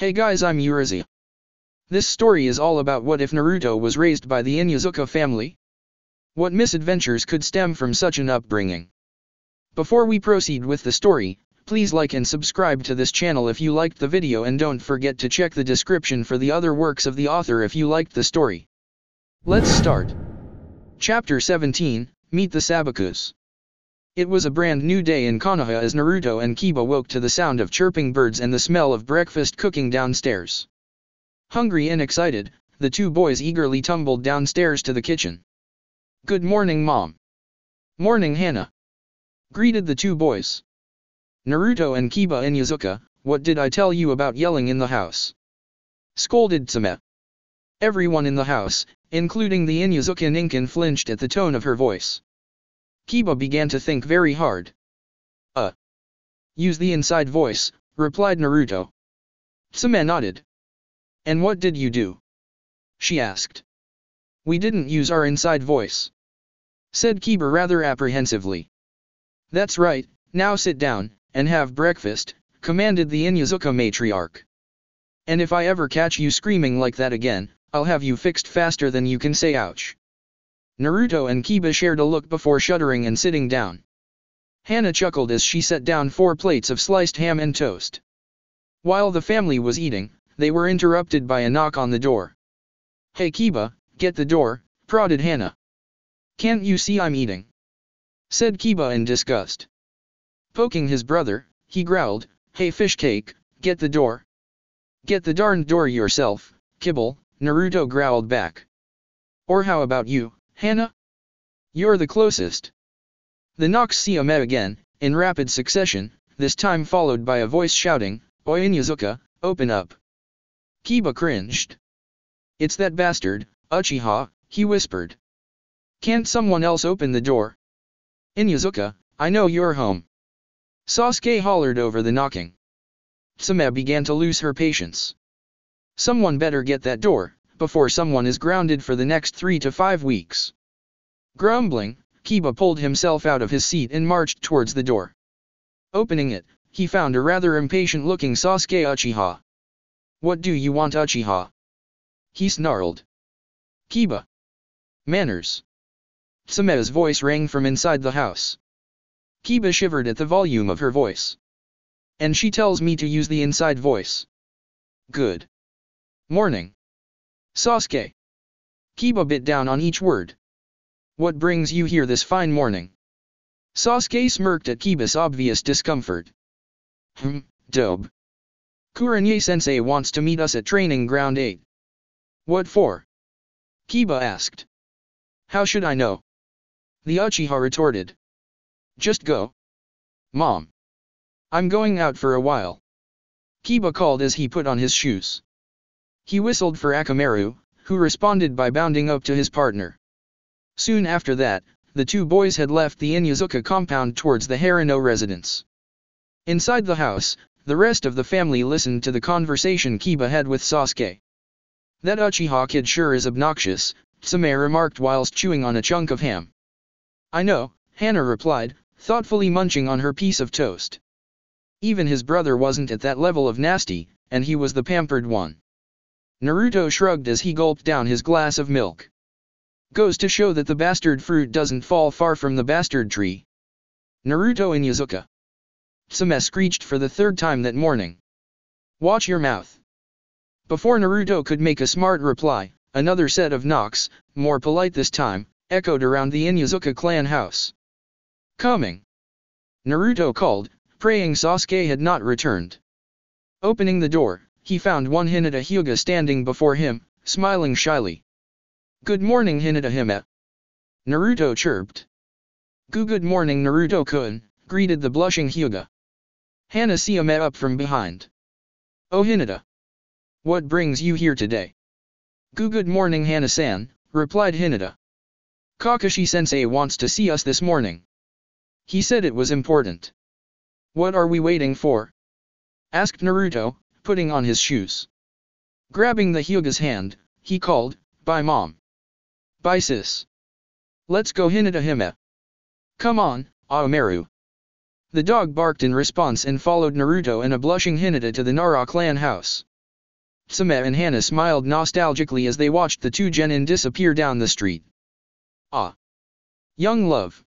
Hey guys, I'm Urizi. This story is all about what if Naruto was raised by the Inuzuka family? What misadventures could stem from such an upbringing? Before we proceed with the story, please like and subscribe to this channel if you liked the video, and don't forget to check the description for the other works of the author if you liked the story. Let's start. Chapter 17, Meet the Sabakus. It was a brand new day in Konoha as Naruto and Kiba woke to the sound of chirping birds and the smell of breakfast cooking downstairs. Hungry and excited, the two boys eagerly tumbled downstairs to the kitchen. "Good morning, Mom." "Morning, Hana," greeted the two boys. "Naruto and Kiba Inuzuka, what did I tell you about yelling in the house?" scolded Tsune. Everyone in the house, including the Inuzuka Ninken, flinched at the tone of her voice. Kiba began to think very hard. Use the inside voice," replied Naruto. Tsune nodded. "And what did you do?" she asked. "We didn't use our inside voice," said Kiba rather apprehensively. "That's right, now sit down, and have breakfast," commanded the Inuzuka matriarch. "And if I ever catch you screaming like that again, I'll have you fixed faster than you can say ouch." Naruto and Kiba shared a look before shuddering and sitting down. Hana chuckled as she set down 4 plates of sliced ham and toast. While the family was eating, they were interrupted by a knock on the door. "Hey Kiba, get the door," prodded Hana. "Can't you see I'm eating?" said Kiba in disgust. Poking his brother, he growled, "Hey fish cake, get the door." "Get the darned door yourself, Kibble," Naruto growled back. "Or how about you, Hana? You're the closest." The knocks came again, in rapid succession, this time followed by a voice shouting, "Oi Inuzuka, open up." Kiba cringed. "It's that bastard, Uchiha," he whispered. "Can't someone else open the door?" "Inuzuka, I know you're home." Sasuke hollered over the knocking. Tsune began to lose her patience. Someone better get that door, before someone is grounded for the next 3 to 5 weeks. Grumbling, Kiba pulled himself out of his seat and marched towards the door. Opening it, he found a rather impatient-looking Sasuke Uchiha. "What do you want, Uchiha?" he snarled. "Kiba. Manners." Tsume's voice rang from inside the house. Kiba shivered at the volume of her voice. "And she tells me to use the inside voice. Good morning, Sasuke." Kiba bit down on each word. "What brings you here this fine morning?" Sasuke smirked at Kiba's obvious discomfort. Dope. Kurenye-sensei wants to meet us at Training Ground 8. "What for?" Kiba asked. "How should I know?" the Uchiha retorted. "Just go. Mom. I'm going out for a while," Kiba called as he put on his shoes. He whistled for Akamaru, who responded by bounding up to his partner. Soon after that, the two boys had left the Inuzuka compound towards the Harano residence. Inside the house, the rest of the family listened to the conversation Kiba had with Sasuke. "That Uchiha kid sure is obnoxious," Tsune remarked whilst chewing on a chunk of ham. "I know," Hana replied, thoughtfully munching on her piece of toast. Even his brother wasn't at that level of nasty, and he was the pampered one. Naruto shrugged as he gulped down his glass of milk. "Goes to show that the bastard fruit doesn't fall far from the bastard tree. Naruto Inuzuka." Tsune screeched for the 3rd time that morning. "Watch your mouth." Before Naruto could make a smart reply, another set of knocks, more polite this time, echoed around the Inuzuka clan house. "Coming," Naruto called, praying Sasuke had not returned. Opening the door, he found one Hinata Hyuga standing before him, smiling shyly. "Good morning, Hinata Hime," Naruto chirped. Good morning, Naruto-kun," greeted the blushing Hyuga. Hana came up from behind. "Oh Hinata. What brings you here today?" Good morning, Hana-san," replied Hinata. "Kakashi-sensei wants to see us this morning. He said it was important." "What are we waiting for?" asked Naruto, putting on his shoes. Grabbing the Hyuga's hand, he called, "Bye Mom. Bye sis. Let's go Hinata Hime. Come on, Aomaru." The dog barked in response and followed Naruto and a blushing Hinata to the Nara clan house. Tsuma and Hana smiled nostalgically as they watched the two genin disappear down the street. Ah! Young love!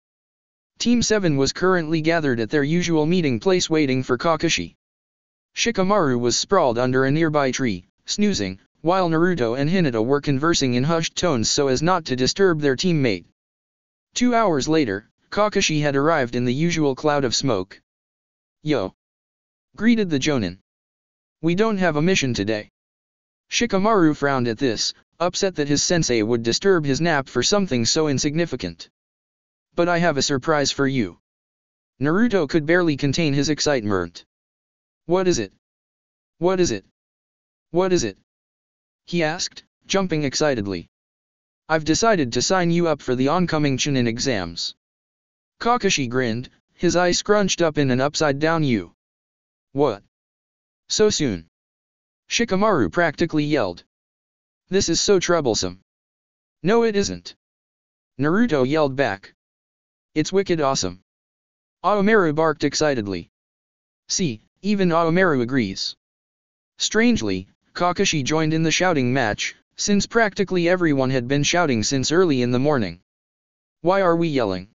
Team 7 was currently gathered at their usual meeting place waiting for Kakashi. Shikamaru was sprawled under a nearby tree, snoozing, while Naruto and Hinata were conversing in hushed tones so as not to disturb their teammate. 2 hours later, Kakashi had arrived in the usual cloud of smoke. "Yo!" greeted the Jonin. "We don't have a mission today." Shikamaru frowned at this, upset that his sensei would disturb his nap for something so insignificant. "But I have a surprise for you." Naruto could barely contain his excitement. "What is it? What is it? What is it?" he asked, jumping excitedly. "I've decided to sign you up for the oncoming Chunin exams." Kakashi grinned, his eyes scrunched up in an upside-down U. "What? So soon?" Shikamaru practically yelled. "This is so troublesome." "No it isn't." Naruto yelled back. "It's wicked awesome." Aomaru barked excitedly. "See, even Aomaru agrees." Strangely, Kakashi joined in the shouting match, since practically everyone had been shouting since early in the morning. "Why are we yelling?"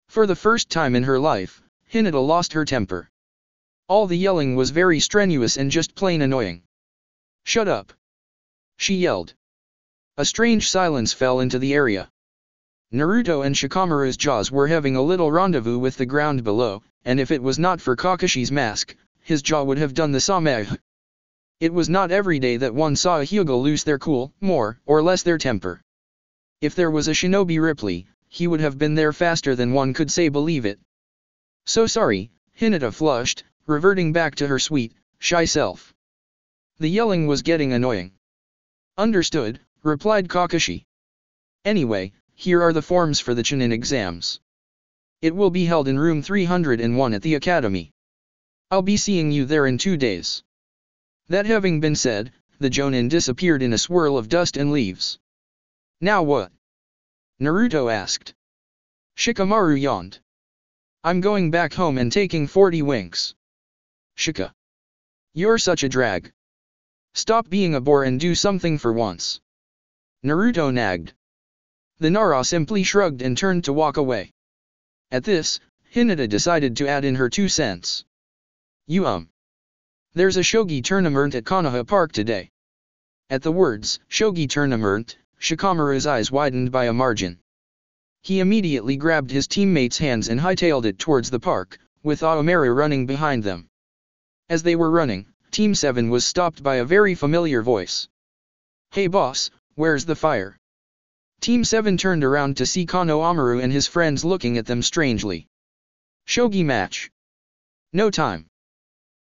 For the first time in her life, Hinata lost her temper. All the yelling was very strenuous and just plain annoying. "Shut up!" she yelled. A strange silence fell into the area. Naruto and Shikamaru's jaws were having a little rendezvous with the ground below, and if it was not for Kakashi's mask, his jaw would have done the same. It was not every day that one saw a Hyuga lose their cool, more or less their temper. If there was a Shinobi Ripley, he would have been there faster than one could say believe it. "So sorry," Hinata flushed, reverting back to her sweet, shy self. The yelling was getting annoying. "Understood," replied Kakashi. "Anyway, here are the forms for the Chunin exams. It will be held in room 301 at the academy. I'll be seeing you there in 2 days." That having been said, the Jonin disappeared in a swirl of dust and leaves. "Now what?" Naruto asked. Shikamaru yawned. "I'm going back home and taking 40 winks." "Shika. You're such a drag. Stop being a bore and do something for once." Naruto nagged. The Nara simply shrugged and turned to walk away. At this, Hinata decided to add in her 2 cents. There's a shogi tournament at Konoha Park today." At the words, "shogi tournament," Shikamaru's eyes widened by a margin. He immediately grabbed his teammate's hands and hightailed it towards the park, with Aomaru running behind them. As they were running, Team 7 was stopped by a very familiar voice. "Hey boss, where's the fire?" Team 7 turned around to see Kano Amaru and his friends looking at them strangely. "Shogi match. No time.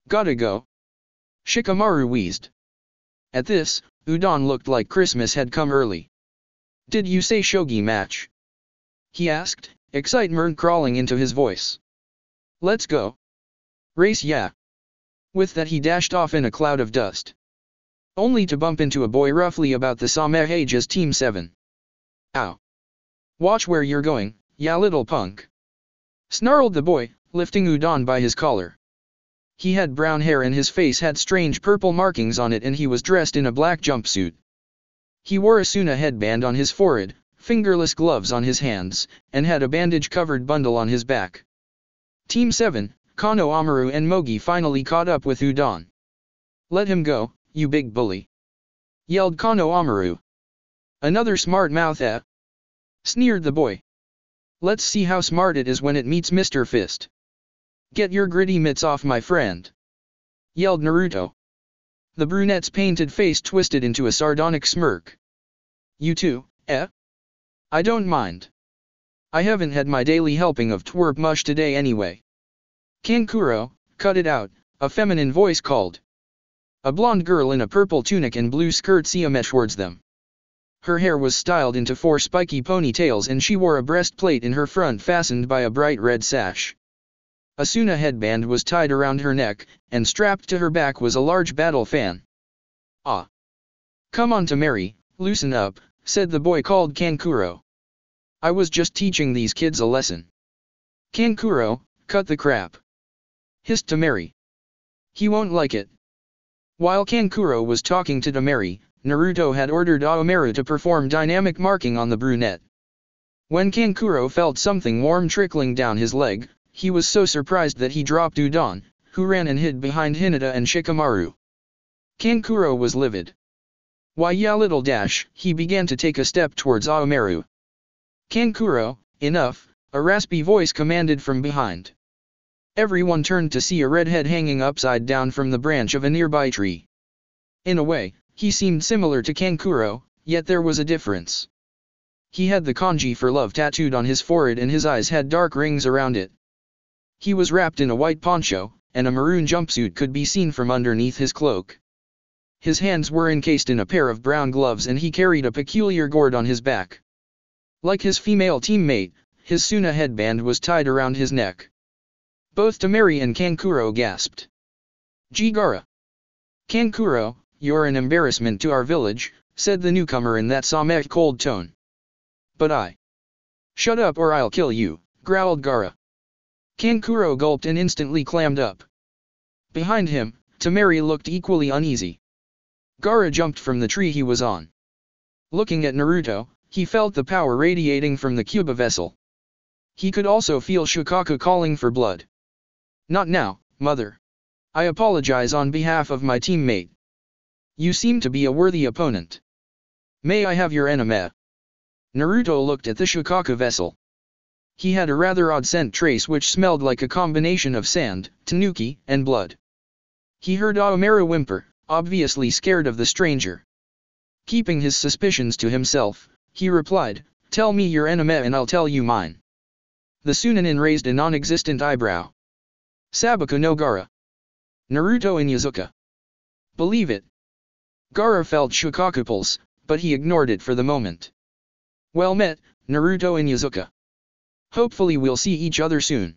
Gotta go." Shikamaru wheezed. At this, Udon looked like Christmas had come early. "Did you say shogi match?" he asked, excitement crawling into his voice. "Let's go. Race yeah." With that he dashed off in a cloud of dust. Only to bump into a boy roughly about the same age as Team 7. "Ow. Watch where you're going, ya little punk," snarled the boy, lifting Udon by his collar. He had brown hair and his face had strange purple markings on it and he was dressed in a black jumpsuit. He wore a Suna headband on his forehead, fingerless gloves on his hands, and had a bandage-covered bundle on his back. Team 7, Kano Amaru and Mogi finally caught up with Udon. "Let him go, you big bully," yelled Kano Amaru. "Another smart mouth sneered the boy. "Let's see how smart it is when it meets Mr. Fist." "Get your gritty mitts off my friend," yelled Naruto. The brunette's painted face twisted into a sardonic smirk. "You too, eh? I don't mind. I haven't had my daily helping of twerp mush today anyway." "Kankuro, cut it out," a feminine voice called. A blonde girl in a purple tunic and blue skirt came towards them. Her hair was styled into 4 spiky ponytails and she wore a breastplate in her front fastened by a bright red sash. A Suna headband was tied around her neck, and strapped to her back was a large battle fan. "Ah! Come on Tamari, loosen up," said the boy called Kankuro. "I was just teaching these kids a lesson." "Kankuro, cut the crap," hissed Tamari. "He won't like it." While Kankuro was talking to Temari, Naruto had ordered Aomaru to perform dynamic marking on the brunette. When Kankuro felt something warm trickling down his leg, he was so surprised that he dropped Udon, who ran and hid behind Hinata and Shikamaru. Kankuro was livid. Why yeah little dash, he began to take a step towards Aomaru. Kankuro, enough, a raspy voice commanded from behind. Everyone turned to see a red head hanging upside down from the branch of a nearby tree. In a way, he seemed similar to Kankuro, yet there was a difference. He had the kanji for love tattooed on his forehead and his eyes had dark rings around it. He was wrapped in a white poncho, and a maroon jumpsuit could be seen from underneath his cloak. His hands were encased in a pair of brown gloves and he carried a peculiar gourd on his back. Like his female teammate, his Suna headband was tied around his neck. Both Temari and Kankuro gasped. Gaara. Kankuro, you're an embarrassment to our village, said the newcomer in that Samek cold tone. But I. Shut up or I'll kill you, growled Gaara. Kankuro gulped and instantly clammed up. Behind him, Temari looked equally uneasy. Gaara jumped from the tree he was on. Looking at Naruto, he felt the power radiating from the Cuba vessel. He could also feel Shikaka calling for blood. Not now, mother. I apologize on behalf of my teammate. You seem to be a worthy opponent. May I have your enema? Naruto looked at the Shikaka vessel. He had a rather odd scent trace which smelled like a combination of sand, tanuki, and blood. He heard Aomaru whimper, obviously scared of the stranger. Keeping his suspicions to himself, he replied, tell me your enema and I'll tell you mine. The Sunanin raised a non-existent eyebrow. Sabaku no Gaara. Naruto Inuzuka. Believe it. Gaara felt Shikaka pulse, but he ignored it for the moment. Well met, Naruto Inuzuka. Hopefully we'll see each other soon.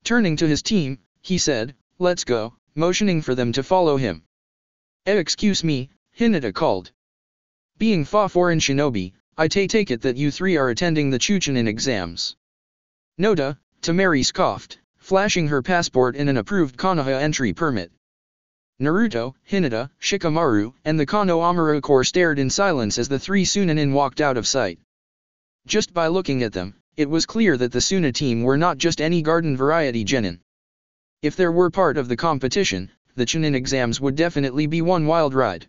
Turning to his team, he said, let's go, motioning for them to follow him. Excuse me, Hinata called. Being foreign shinobi, I take it that you three are attending the Chuchunin exams. Noda, Temari scoffed, flashing her passport and an approved Konoha entry permit. Naruto, Hinata, Shikamaru, and the Kano Amaru Corps stared in silence as the three Sunanin walked out of sight. Just by looking at them, it was clear that the Suna team were not just any garden variety genin. If there were part of the competition, the Chunin exams would definitely be one wild ride.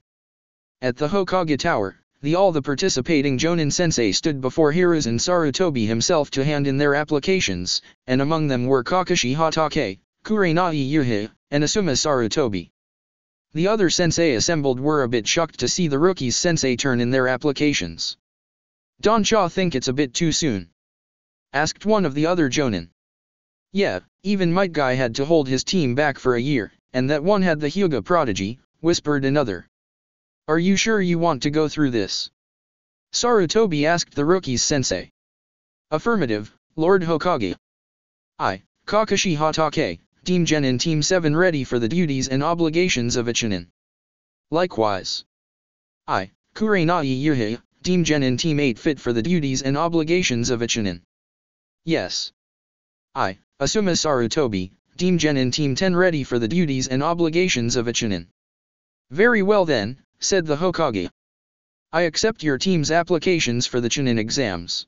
At the Hokage Tower, all the participating Jonin sensei stood before Hiruzen Sarutobi himself to hand in their applications, and among them were Kakashi Hatake, Kurenai Yuhei, and Asuma Sarutobi. The other sensei assembled were a bit shocked to see the rookies sensei turn in their applications. Don't ya think it's a bit too soon? Asked one of the other Jonin. Yeah, even Might Guy had to hold his team back for a year, and that one had the Hyuga prodigy, whispered another. Are you sure you want to go through this? Sarutobi asked the rookie's sensei. Affirmative, Lord Hokage. I, Kakashi Hatake, Team Genin Team 7 ready for the duties and obligations of a Chunin. Likewise. I, Kurenai Yuhei, Team Genin Team 8 fit for the duties and obligations of a Chunin. Yes. I, Asuma Sarutobi, Team Genin Team 10 ready for the duties and obligations of a Chunin. Very well then, said the Hokage. I accept your team's applications for the Chunin exams.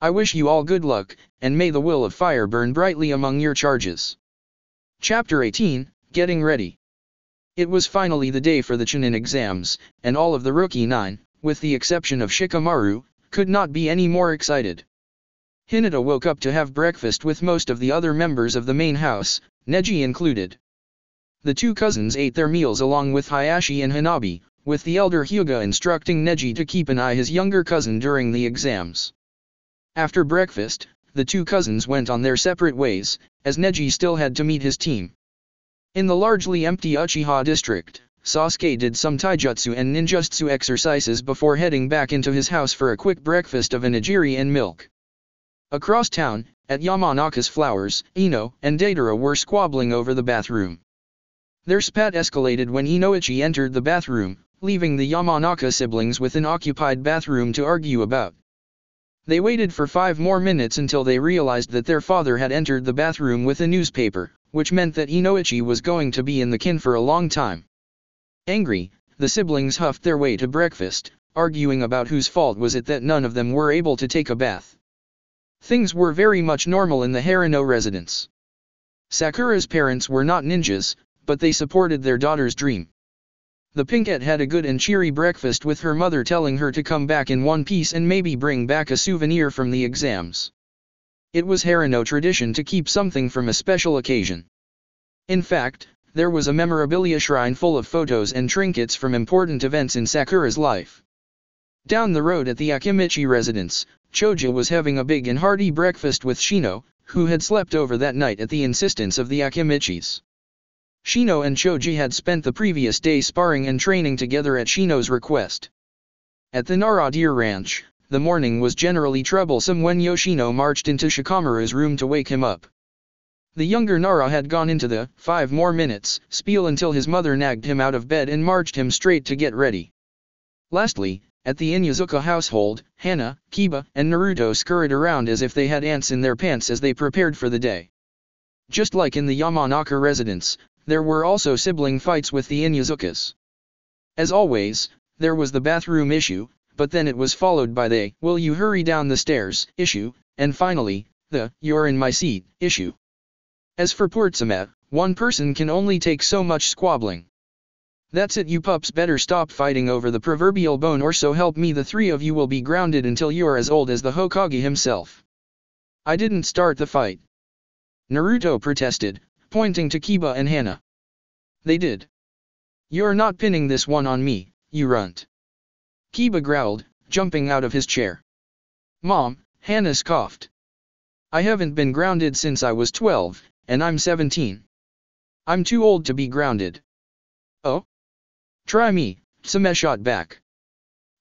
I wish you all good luck, and may the will of fire burn brightly among your charges. Chapter 18, Getting Ready. It was finally the day for the Chunin exams, and all of the rookie 9, with the exception of Shikamaru, could not be any more excited. Hinata woke up to have breakfast with most of the other members of the main house, Neji included. The two cousins ate their meals along with Hayashi and Hanabi, with the elder Hyuga instructing Neji to keep an eye on his younger cousin during the exams. After breakfast, the two cousins went on their separate ways, as Neji still had to meet his team. In the largely empty Uchiha district, Sasuke did some taijutsu and ninjutsu exercises before heading back into his house for a quick breakfast of onigiri and milk. Across town, at Yamanaka's Flowers, Ino and Deidara were squabbling over the bathroom. Their spat escalated when Inoichi entered the bathroom, leaving the Yamanaka siblings with an occupied bathroom to argue about. They waited for 5 more minutes until they realized that their father had entered the bathroom with a newspaper, which meant that Inoichi was going to be in the kin for a long time. Angry, the siblings huffed their way to breakfast, arguing about whose fault was it that none of them were able to take a bath. Things were very much normal in the Harano residence. Sakura's parents were not ninjas, but they supported their daughter's dream. The Pinkette had a good and cheery breakfast with her mother telling her to come back in one piece and maybe bring back a souvenir from the exams. It was Harano tradition to keep something from a special occasion. In fact, there was a memorabilia shrine full of photos and trinkets from important events in Sakura's life. Down the road at the Akimichi residence, Choji was having a big and hearty breakfast with Shino, who had slept over that night at the insistence of the Akimichis. Shino and Choji had spent the previous day sparring and training together at Shino's request. At the Nara Deer Ranch, the morning was generally troublesome when Yoshino marched into Shikamaru's room to wake him up. The younger Nara had gone into the 5 more minutes spiel until his mother nagged him out of bed and marched him straight to get ready. Lastly, at the Inuzuka household, Hana, Kiba, and Naruto scurried around as if they had ants in their pants as they prepared for the day. Just like in the Yamanaka residence, there were also sibling fights with the Inuzukas. As always, there was the bathroom issue, but then it was followed by the "will you hurry down the stairs" issue, and finally, the "you're in my seat" issue. As for Portsama, one person can only take so much squabbling. That's it, you pups better stop fighting over the proverbial bone, or so help me the 3 of you will be grounded until you're as old as the Hokage himself. I didn't start the fight, Naruto protested, pointing to Kiba and Hana. They did. You're not pinning this one on me, you runt. Kiba growled, jumping out of his chair. Mom, Hana scoffed. I haven't been grounded since I was 12, and I'm 17. I'm too old to be grounded. Oh? Try me, Tsame shot back.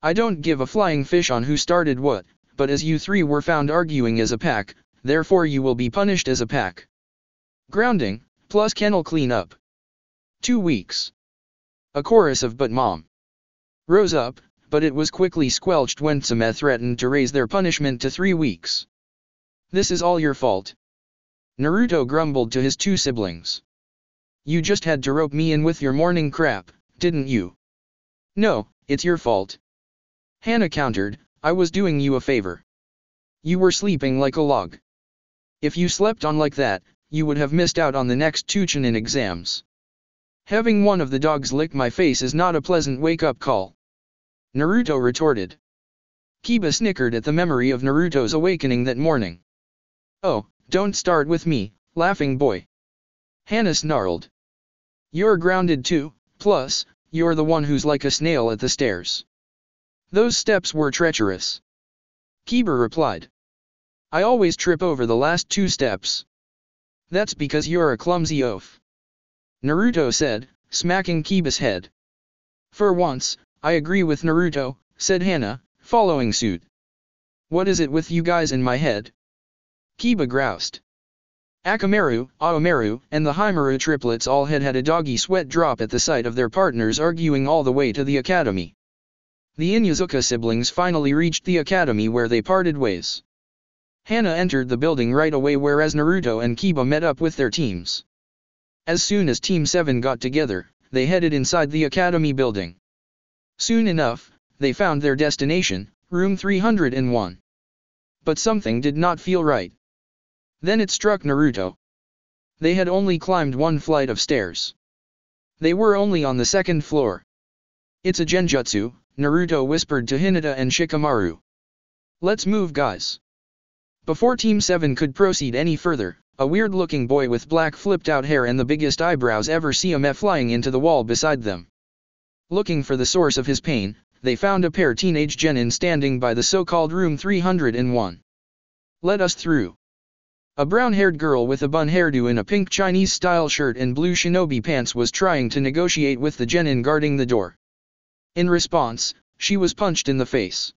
I don't give a flying fish on who started what, but as you 3 were found arguing as a pack, therefore you will be punished as a pack. Grounding, plus kennel cleanup. 2 weeks. A chorus of "but Mom" rose up, but it was quickly squelched when Tsame threatened to raise their punishment to 3 weeks. This is all your fault, Naruto grumbled to his 2 siblings. You just had to rope me in with your morning crap, didn't you? No, it's your fault. Hana countered, I was doing you a favor. You were sleeping like a log. If you slept on like that, you would have missed out on the next 2 Chunin exams. Having one of the dogs lick my face is not a pleasant wake-up call, Naruto retorted. Kiba snickered at the memory of Naruto's awakening that morning. Oh, don't start with me, laughing boy. Hana snarled. You're grounded too, plus, you're the one who's like a snail at the stairs. Those steps were treacherous, Kiba replied. I always trip over the last 2 steps. That's because you're a clumsy oaf, Naruto said, smacking Kiba's head. For once, I agree with Naruto, said Hana, following suit. What is it with you guys in my head? Kiba groused. Akamaru, Aomaru, and the Haimaru triplets all had a doggy sweat drop at the sight of their partners arguing all the way to the academy. The Inuzuka siblings finally reached the academy where they parted ways. Hana entered the building right away, whereas Naruto and Kiba met up with their teams. As soon as Team 7 got together, they headed inside the academy building. Soon enough, they found their destination, room 301. But something did not feel right. Then it struck Naruto. They had only climbed 1 flight of stairs. They were only on the 2nd floor. It's a genjutsu, Naruto whispered to Hinata and Shikamaru. Let's move, guys. Before Team 7 could proceed any further, a weird-looking boy with black flipped-out hair and the biggest eyebrows ever seen met flying into the wall beside them. Looking for the source of his pain, they found a pair teenage genin standing by the so-called room 301. Let us through. A brown-haired girl with a bun hairdo in a pink Chinese-style shirt and blue shinobi pants was trying to negotiate with the genin guarding the door. In response, she was punched in the face.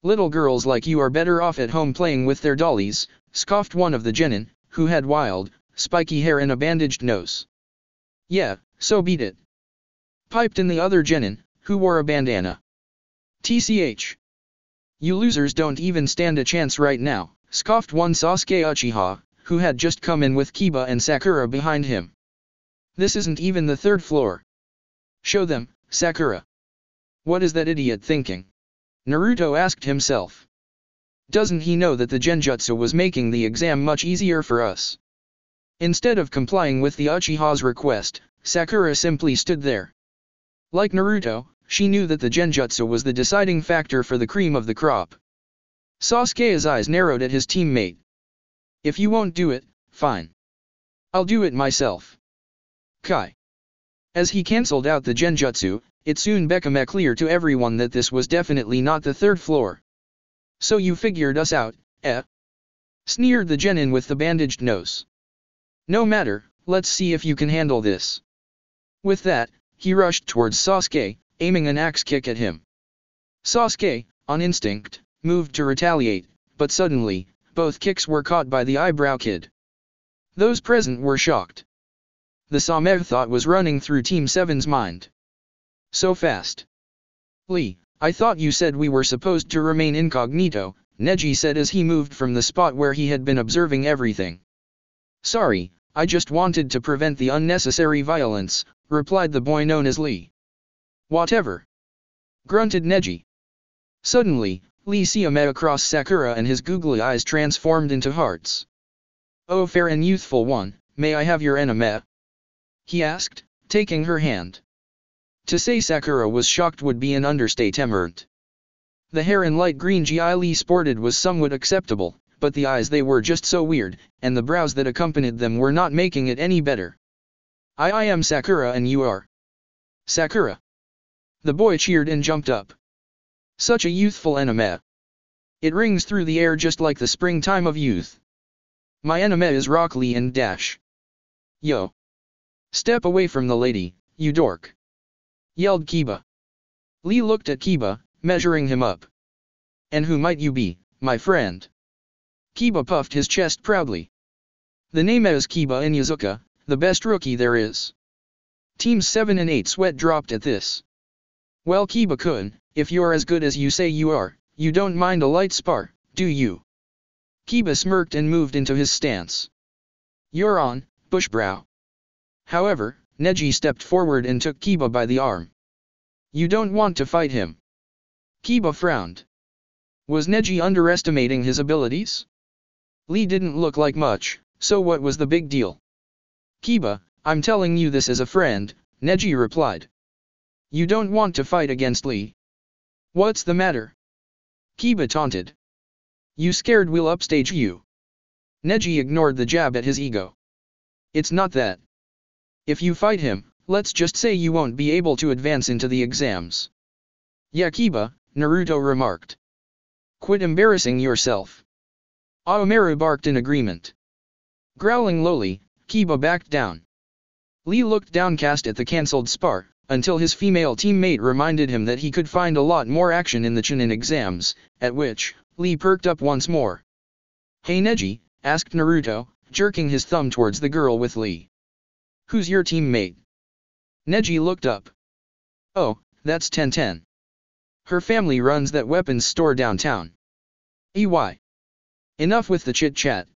Little girls like you are better off at home playing with their dollies, scoffed one of the genin, who had wild, spiky hair and a bandaged nose. Yeah, so beat it, piped in the other genin, who wore a bandana. TCH. You losers don't even stand a chance right now, scoffed one Sasuke Uchiha, who had just come in with Kiba and Sakura behind him. This isn't even the 3rd floor. Show them, Sakura. What is that idiot thinking? Naruto asked himself. Doesn't he know that the genjutsu was making the exam much easier for us? Instead of complying with the Uchiha's request, Sakura simply stood there. Like Naruto, she knew that the genjutsu was the deciding factor for the cream of the crop. Sasuke's eyes narrowed at his teammate. If you won't do it, fine. I'll do it myself. Kai. As he cancelled out the genjutsu, it soon became clear to everyone that this was definitely not the third floor. So you figured us out, eh? Sneered the genin with the bandaged nose. No matter, let's see if you can handle this. With that, he rushed towards Sasuke, aiming an axe kick at him. Sasuke, on instinct, moved to retaliate, but suddenly, both kicks were caught by the eyebrow kid. Those present were shocked. The same thought was running through Team 7's mind. So fast. Lee, I thought you said we were supposed to remain incognito, Neji said as he moved from the spot where he had been observing everything. Sorry, I just wanted to prevent the unnecessary violence, replied the boy known as Lee. Whatever. Grunted Neji. Suddenly, Lee saw across Sakura and his googly eyes transformed into hearts. Oh fair and youthful one, may I have your enema? He asked, taking her hand. To say Sakura was shocked would be an understatement. The hair and light green gi Lee sported was somewhat acceptable, but the eyes they were just so weird, and the brows that accompanied them were not making it any better. I am Sakura and you are. Sakura. The boy cheered and jumped up. Such a youthful enema. It rings through the air just like the springtime of youth. My enema is Rock Lee and Dash. Yo. Step away from the lady, you dork. Yelled Kiba. Lee looked at Kiba, measuring him up. And who might you be, my friend? Kiba puffed his chest proudly. The name is Kiba Inuzuka, the best rookie there is. Teams 7 and 8 sweat dropped at this. Well Kiba-kun, if you're as good as you say you are, you don't mind a light spar, do you? Kiba smirked and moved into his stance. You're on, Bushbrow. However, Neji stepped forward and took Kiba by the arm. You don't want to fight him. Kiba frowned. Was Neji underestimating his abilities? Lee didn't look like much, so what was the big deal? Kiba, I'm telling you this as a friend, Neji replied. You don't want to fight against Lee? What's the matter? Kiba taunted. You scared we'll upstage you? Neji ignored the jab at his ego. It's not that. If you fight him, let's just say you won't be able to advance into the exams. Yeah Kiba, Naruto remarked. Quit embarrassing yourself. Aomaru barked in agreement. Growling lowly, Kiba backed down. Lee looked downcast at the cancelled spar, until his female teammate reminded him that he could find a lot more action in the Chunin exams, at which, Lee perked up once more. Hey Neji, asked Naruto, jerking his thumb towards the girl with Lee. Who's your teammate? Neji looked up. Oh, that's Tenten. Her family runs that weapons store downtown. EY. Enough with the chit-chat.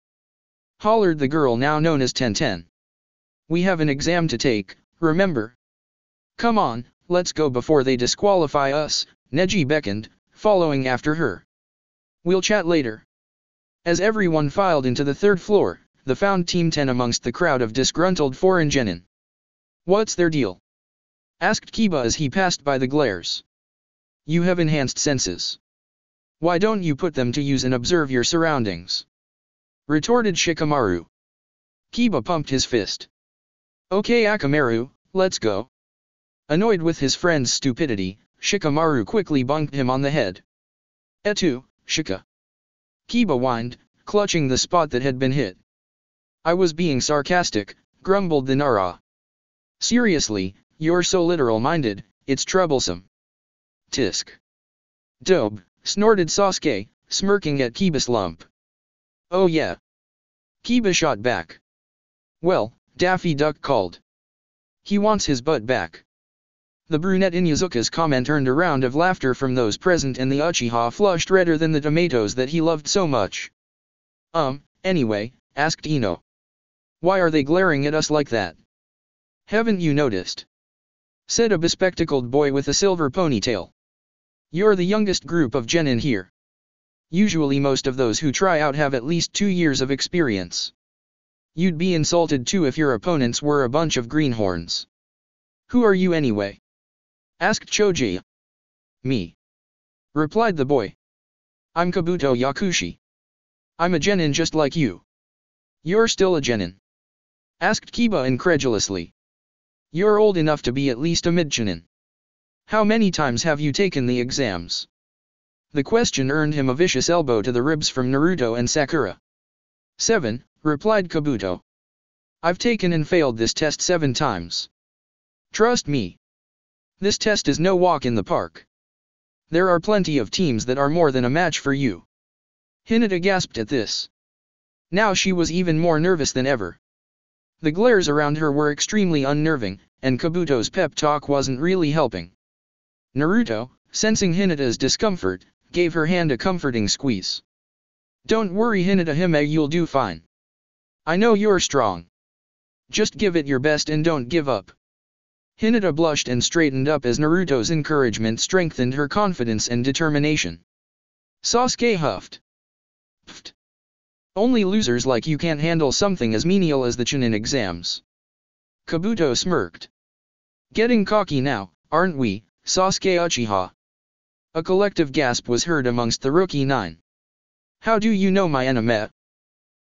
Hollered the girl now known as Tenten. We have an exam to take, remember? Come on, let's go before they disqualify us, Neji beckoned, following after her. We'll chat later. As everyone filed into the third floor, they found Team 10 amongst the crowd of disgruntled foreign genin. What's their deal? Asked Kiba as he passed by the glares. You have enhanced senses. Why don't you put them to use and observe your surroundings? Retorted Shikamaru. Kiba pumped his fist. Okay Akamaru, let's go. Annoyed with his friend's stupidity, Shikamaru quickly bunked him on the head. Etu, Shika. Kiba whined, clutching the spot that had been hit. I was being sarcastic, grumbled the Nara. Seriously, you're so literal-minded, it's troublesome. Tisk. Dobe, snorted Sasuke, smirking at Kiba's lump. Oh yeah. Kiba shot back. Well, Daffy Duck called. He wants his butt back. The brunette Inuzuka's comment earned a round of laughter from those present and the Uchiha flushed redder than the tomatoes that he loved so much. Anyway, asked Ino. Why are they glaring at us like that? Haven't you noticed? said a bespectacled boy with a silver ponytail. You're the youngest group of genin here. Usually most of those who try out have at least 2 years of experience. You'd be insulted too if your opponents were a bunch of greenhorns. Who are you anyway? Asked Choji. Me. Replied the boy. I'm Kabuto Yakushi. I'm a genin just like you. You're still a genin? Asked Kiba incredulously. You're old enough to be at least a mid-genin. How many times have you taken the exams? The question earned him a vicious elbow to the ribs from Naruto and Sakura. 7, replied Kabuto. I've taken and failed this test 7 times. Trust me. This test is no walk in the park. There are plenty of teams that are more than a match for you. Hinata gasped at this. Now she was even more nervous than ever. The glares around her were extremely unnerving, and Kabuto's pep talk wasn't really helping. Naruto, sensing Hinata's discomfort, gave her hand a comforting squeeze. Don't worry Hinata Hime, you'll do fine. I know you're strong. Just give it your best and don't give up. Hinata blushed and straightened up as Naruto's encouragement strengthened her confidence and determination. Sasuke huffed. Pfft. Only losers like you can't handle something as menial as the Chunin exams. Kabuto smirked. Getting cocky now, aren't we, Sasuke Uchiha? A collective gasp was heard amongst the rookie 9. How do you know my anime?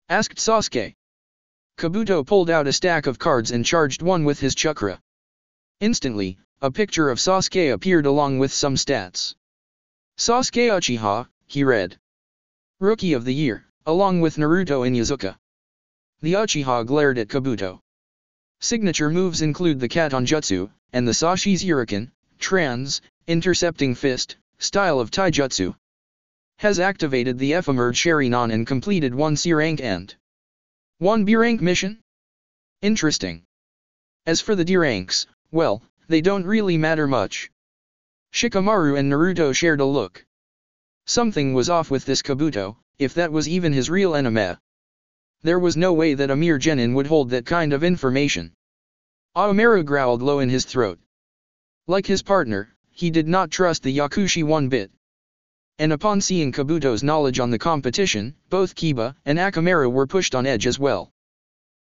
Asked Sasuke. Kabuto pulled out a stack of cards and charged one with his chakra. Instantly, a picture of Sasuke appeared along with some stats. Sasuke Uchiha, he read. Rookie of the Year, along with Naruto Inuzuka. The Uchiha glared at Kabuto. Signature moves include the Katon Jutsu, and the Sashi's Uriken, intercepting fist, style of taijutsu. Has activated the ephemeral Sharingan and completed 1 C rank and 1 B rank mission? Interesting. As for the D ranks, well, they don't really matter much. Shikamaru and Naruto shared a look. Something was off with this Kabuto, if that was even his real anime. There was no way that a mere genin would hold that kind of information. Aomaru growled low in his throat. Like his partner, he did not trust the Yakushi one bit. And upon seeing Kabuto's knowledge on the competition, both Kiba and Akamaru were pushed on edge as well.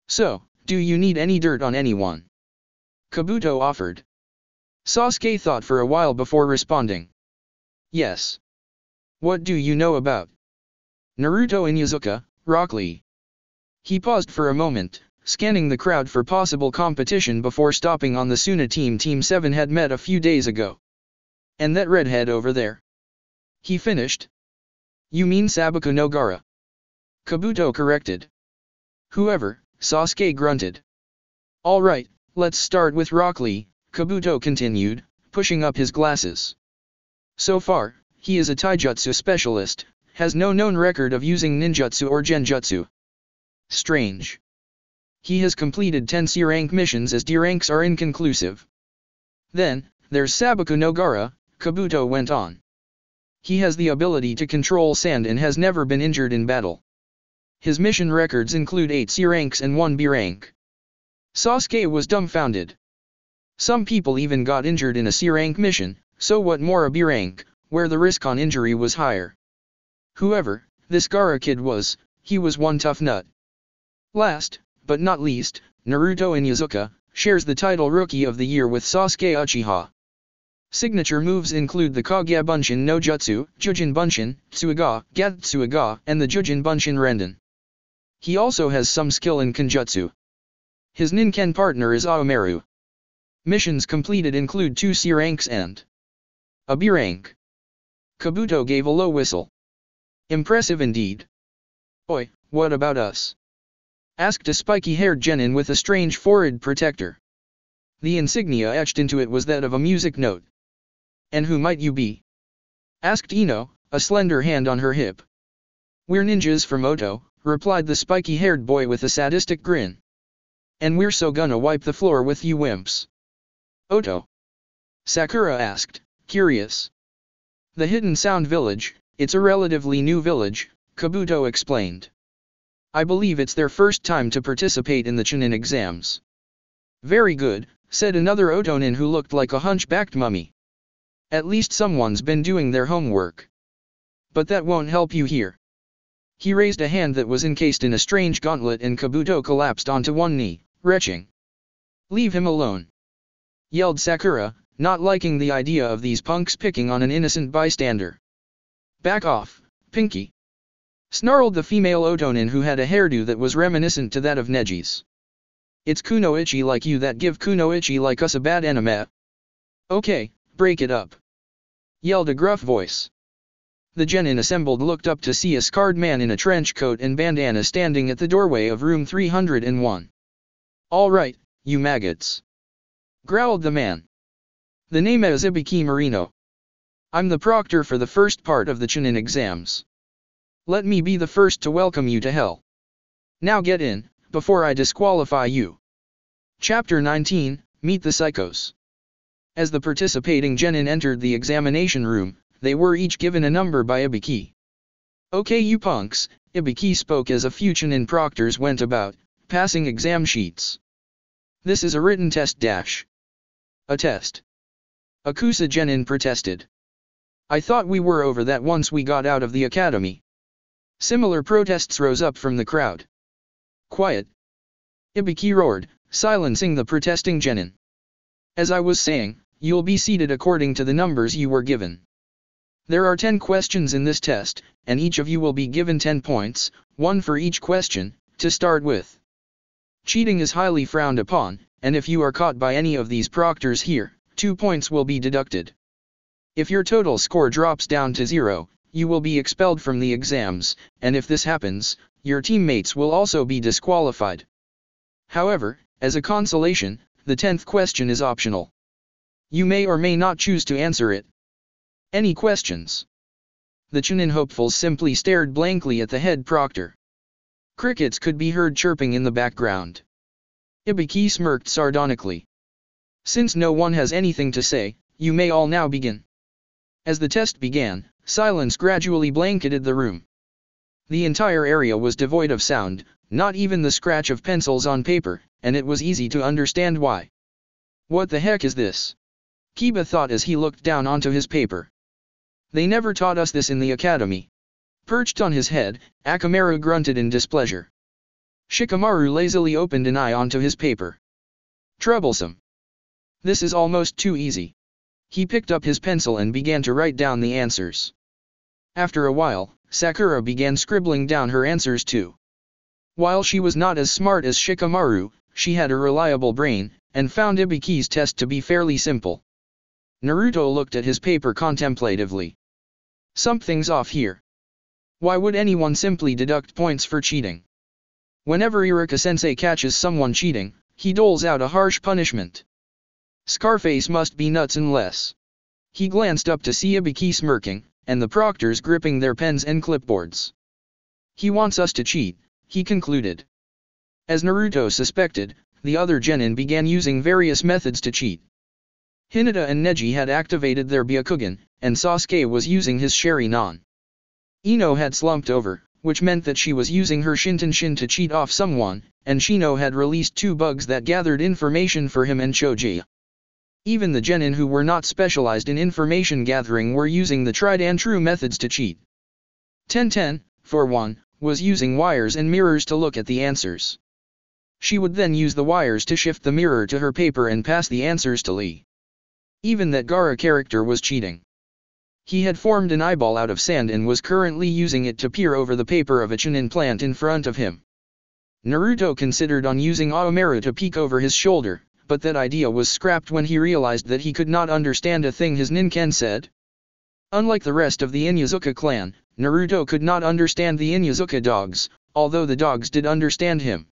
So, do you need any dirt on anyone? Kabuto offered. Sasuke thought for a while before responding. Yes. What do you know about Naruto Inuzuka, Rock Lee? He paused for a moment, scanning the crowd for possible competition before stopping on the Suna team Team 7 had met a few days ago. And that redhead over there? He finished. You mean Sabaku no Gaara? Kabuto corrected. Whoever, Sasuke grunted. Alright, let's start with Rock Lee, Kabuto continued, pushing up his glasses. So far, he is a taijutsu specialist, has no known record of using ninjutsu or genjutsu. Strange. He has completed 10 C rank missions as D ranks are inconclusive. Then, there's Sabaku no Gaara, Kabuto went on. He has the ability to control sand and has never been injured in battle. His mission records include 8 C ranks and 1 B rank. Sasuke was dumbfounded. Some people even got injured in a C rank mission, so what more a B rank, where the risk on injury was higher. Whoever this Gaara kid was, he was one tough nut. Last, but not least, Naruto Inuzuka shares the title Rookie of the Year with Sasuke Uchiha. Signature moves include the Kage Bunshin no Jutsu, Jujin Bunshin, Tsuiga, Gatsuiga, and the Jujin Bunshin Renden. He also has some skill in Kenjutsu. His Ninken partner is Aomaru. Missions completed include 2 C ranks and a B rank. Kabuto gave a low whistle. Impressive indeed. Oi, what about us? Asked a spiky-haired genin with a strange forehead protector. The insignia etched into it was that of a music note. And who might you be? Asked Ino, a slender hand on her hip. We're ninjas from Oto, replied the spiky-haired boy with a sadistic grin. And we're so gonna wipe the floor with you wimps. Oto? Sakura asked, curious. The Hidden Sound Village, it's a relatively new village, Kabuto explained. I believe it's their first time to participate in the Chunin exams. Very good, said another Otonin who looked like a hunchbacked mummy. At least someone's been doing their homework. But that won't help you here. He raised a hand that was encased in a strange gauntlet and Kabuto collapsed onto one knee, retching. "Leave him alone!" yelled Sakura, not liking the idea of these punks picking on an innocent bystander. "Back off, Pinky!" snarled the female Otonin who had a hairdo that was reminiscent to that of Neji's. "It's kunoichi like you that give kunoichi like us a bad anime." "Okay, break it up!" yelled a gruff voice. The genin assembled looked up to see a scarred man in a trench coat and bandana standing at the doorway of room 301. "All right, you maggots," growled the man. "The name is Ibiki Marino. I'm the proctor for the first part of the Chunin exams. Let me be the first to welcome you to hell. Now get in, before I disqualify you." Chapter 19, Meet the Psychos. As the participating genin entered the examination room, they were each given a number by Ibiki. "Okay you punks," Ibiki spoke as a few Chunin proctors went about, passing exam sheets. "This is a written test dash." "A test?" Akusa genin protested. "I thought we were over that once we got out of the academy." Similar protests rose up from the crowd. "Quiet!" Ibiki roared, silencing the protesting genin. "As I was saying, you'll be seated according to the numbers you were given. There are 10 questions in this test, and each of you will be given 10 points, one for each question, to start with. Cheating is highly frowned upon, and if you are caught by any of these proctors here, 2 points will be deducted. If your total score drops down to 0, you will be expelled from the exams, and if this happens, your teammates will also be disqualified. However, as a consolation, the 10th question is optional. You may or may not choose to answer it. Any questions?" The Chunin hopefuls simply stared blankly at the head proctor. Crickets could be heard chirping in the background. Ibiki smirked sardonically. "Since no one has anything to say, you may all now begin." As the test began, silence gradually blanketed the room. The entire area was devoid of sound, not even the scratch of pencils on paper, and it was easy to understand why. "What the heck is this?" Kiba thought as he looked down onto his paper. "They never taught us this in the academy." Perched on his head, Akamaru grunted in displeasure. Shikamaru lazily opened an eye onto his paper. "Troublesome. This is almost too easy." He picked up his pencil and began to write down the answers. After a while, Sakura began scribbling down her answers too. While she was not as smart as Shikamaru, she had a reliable brain, and found Ibiki's test to be fairly simple. Naruto looked at his paper contemplatively. Something's off here. Why would anyone simply deduct points for cheating? Whenever Iruka-sensei catches someone cheating, he doles out a harsh punishment. Scarface must be nuts unless. He glanced up to see Ibiki smirking, and the proctors gripping their pens and clipboards. "He wants us to cheat," he concluded. As Naruto suspected, the other genin began using various methods to cheat. Hinata and Neji had activated their Byakugan, and Sasuke was using his Sharingan. Ino had slumped over, which meant that she was using her Shinton-shin to cheat off someone, and Shino had released 2 bugs that gathered information for him and Choji. Even the genin who were not specialized in information gathering were using the tried-and-true methods to cheat. Ten, for one, was using wires and mirrors to look at the answers. She would then use the wires to shift the mirror to her paper and pass the answers to Lee. Even that Gaara character was cheating. He had formed an eyeball out of sand and was currently using it to peer over the paper of a Chunin plant in front of him. Naruto considered on using Aomeru to peek over his shoulder, but that idea was scrapped when he realized that he could not understand a thing his Ninken said. Unlike the rest of the Inuzuka clan, Naruto could not understand the Inuzuka dogs, although the dogs did understand him.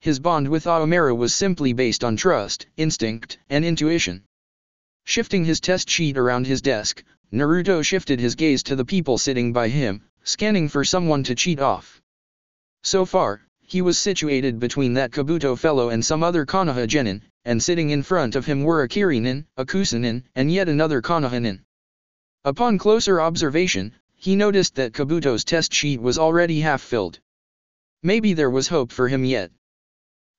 His bond with Aomeru was simply based on trust, instinct, and intuition. Shifting his test sheet around his desk, Naruto shifted his gaze to the people sitting by him, scanning for someone to cheat off. So far, he was situated between that Kabuto fellow and some other Konoha genin, and sitting in front of him were a Kirinin, a Kusanin, and yet another Konohanin. Upon closer observation, he noticed that Kabuto's test sheet was already half filled. Maybe there was hope for him yet.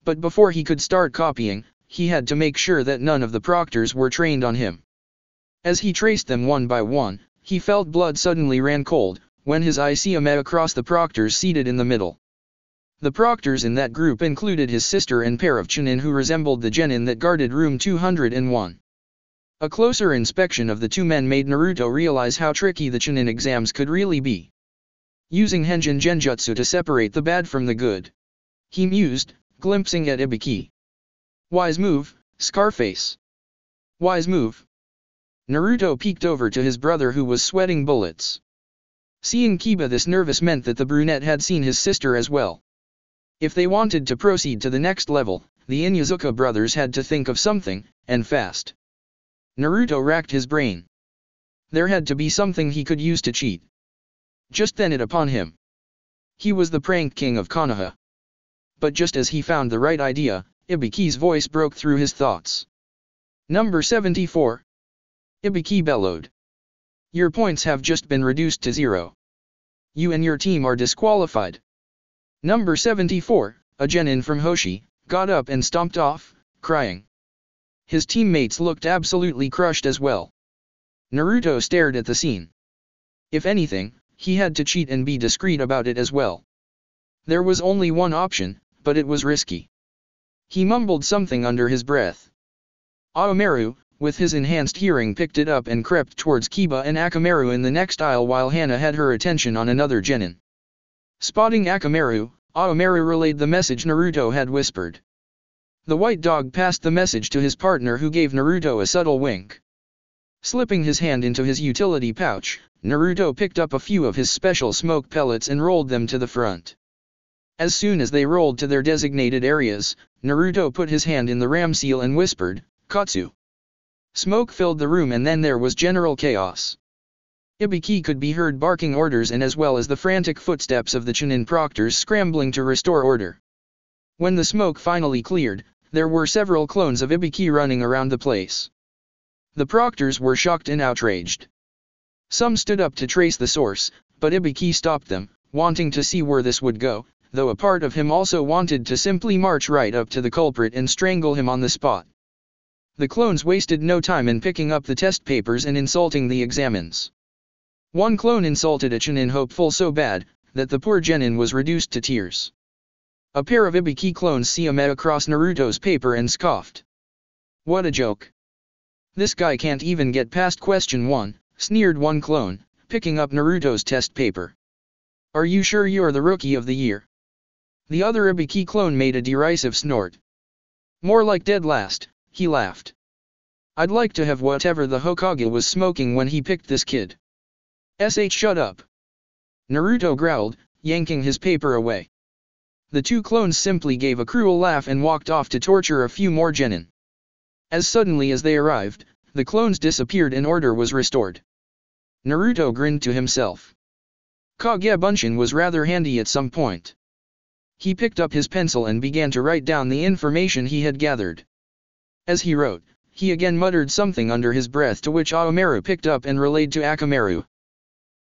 But before he could start copying, he had to make sure that none of the proctors were trained on him. As he traced them one by one, he felt blood suddenly ran cold, when his eye met across the proctors seated in the middle. The proctors in that group included his sister and pair of chunin who resembled the genin that guarded room 201. A closer inspection of the two men made Naruto realize how tricky the chunin exams could really be. Using Henjin Genjutsu to separate the bad from the good, he mused, glimpsing at Ibiki. Wise move, Scarface. Wise move. Naruto peeked over to his brother who was sweating bullets. Seeing Kiba this nervous meant that the brunette had seen his sister as well. If they wanted to proceed to the next level, the Inuzuka brothers had to think of something, and fast. Naruto racked his brain. There had to be something he could use to cheat. Just then it upon him. He was the prank king of Konoha. But just as he found the right idea, Ibiki's voice broke through his thoughts. Number 74. Ibiki bellowed. Your points have just been reduced to 0. You and your team are disqualified. Number 74, a genin from Hoshi, got up and stomped off, crying. His teammates looked absolutely crushed as well. Naruto stared at the scene. If anything, he had to cheat and be discreet about it as well. There was only one option, but it was risky. He mumbled something under his breath. Aomaru, with his enhanced hearing, picked it up and crept towards Kiba and Akamaru in the next aisle while Hana had her attention on another genin. Spotting Akamaru, Aomaru relayed the message Naruto had whispered. The white dog passed the message to his partner who gave Naruto a subtle wink. Slipping his hand into his utility pouch, Naruto picked up a few of his special smoke pellets and rolled them to the front. As soon as they rolled to their designated areas, Naruto put his hand in the ram seal and whispered, Katsu. Smoke filled the room and then there was general chaos. Ibiki could be heard barking orders and as well as the frantic footsteps of the chunin proctors scrambling to restore order. When the smoke finally cleared, there were several clones of Ibiki running around the place. The proctors were shocked and outraged. Some stood up to trace the source, but Ibiki stopped them, wanting to see where this would go, though a part of him also wanted to simply march right up to the culprit and strangle him on the spot. The clones wasted no time in picking up the test papers and insulting the examines. One clone insulted a chunin hopeful so bad, that the poor genin was reduced to tears. A pair of Ibiki clones met across Naruto's paper and scoffed. What a joke. This guy can't even get past question 1, sneered one clone, picking up Naruto's test paper. Are you sure you're the rookie of the year? The other Ibiki clone made a derisive snort. More like dead last, he laughed. I'd like to have whatever the Hokage was smoking when he picked this kid. Shut up. Naruto growled, yanking his paper away. The two clones simply gave a cruel laugh and walked off to torture a few more genin. As suddenly as they arrived, the clones disappeared and order was restored. Naruto grinned to himself. Kage Bunshin was rather handy at some point. He picked up his pencil and began to write down the information he had gathered. As he wrote, he again muttered something under his breath to which Aomaru picked up and relayed to Akamaru.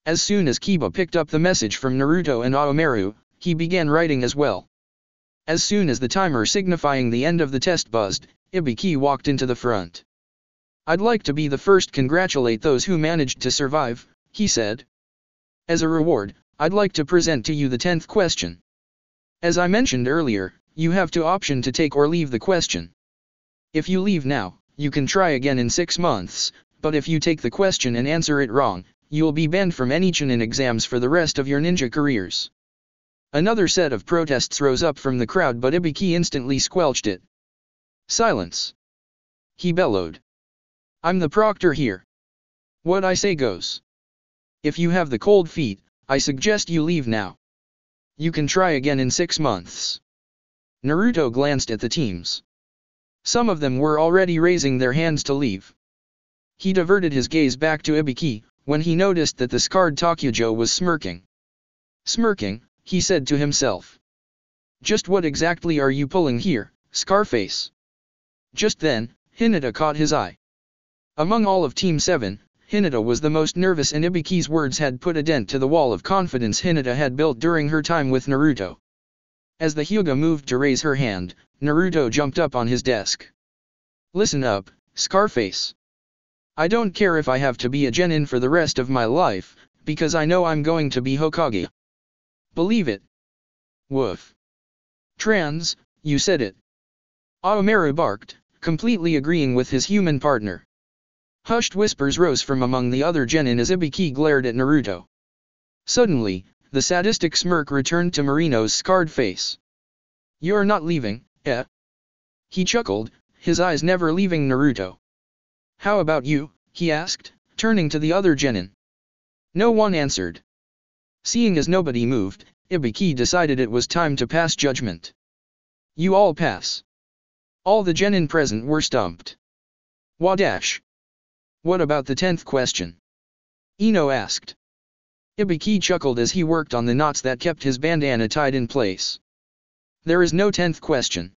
As soon as Kiba picked up the message from Naruto and Aomaru, he began writing as well. As soon as the timer signifying the end of the test buzzed, Ibiki walked into the front. I'd like to be the first to congratulate those who managed to survive, he said. As a reward, I'd like to present to you the 10th question. As I mentioned earlier, you have to option to take or leave the question. If you leave now, you can try again in 6 months, but if you take the question and answer it wrong, you'll be banned from any chunin exams for the rest of your ninja careers. Another set of protests rose up from the crowd but Ibiki instantly squelched it. Silence. He bellowed. I'm the proctor here. What I say goes. If you have the cold feet, I suggest you leave now. You can try again in 6 months. Naruto glanced at the teams. Some of them were already raising their hands to leave. He diverted his gaze back to Ibiki, when he noticed that the scarred Takujo was smirking. Smirking, he said to himself. Just what exactly are you pulling here, Scarface? Just then, Hinata caught his eye. Among all of Team 7, Hinata was the most nervous and Ibiki's words had put a dent to the wall of confidence Hinata had built during her time with Naruto. As the Hyuga moved to raise her hand, Naruto jumped up on his desk. Listen up, Scarface. I don't care if I have to be a genin for the rest of my life, because I know I'm going to be Hokage. Believe it. Woof. Trans, you said it. Aomaru barked, completely agreeing with his human partner. Hushed whispers rose from among the other genin as Ibiki glared at Naruto. Suddenly, the sadistic smirk returned to Marino's scarred face. You're not leaving, eh? He chuckled, his eyes never leaving Naruto. How about you, he asked, turning to the other genin. No one answered. Seeing as nobody moved, Ibiki decided it was time to pass judgment. You all pass. All the genin present were stumped. Wadash. What about the 10th question? Ino asked. Ibiki chuckled as he worked on the knots that kept his bandana tied in place. There is no 10th question.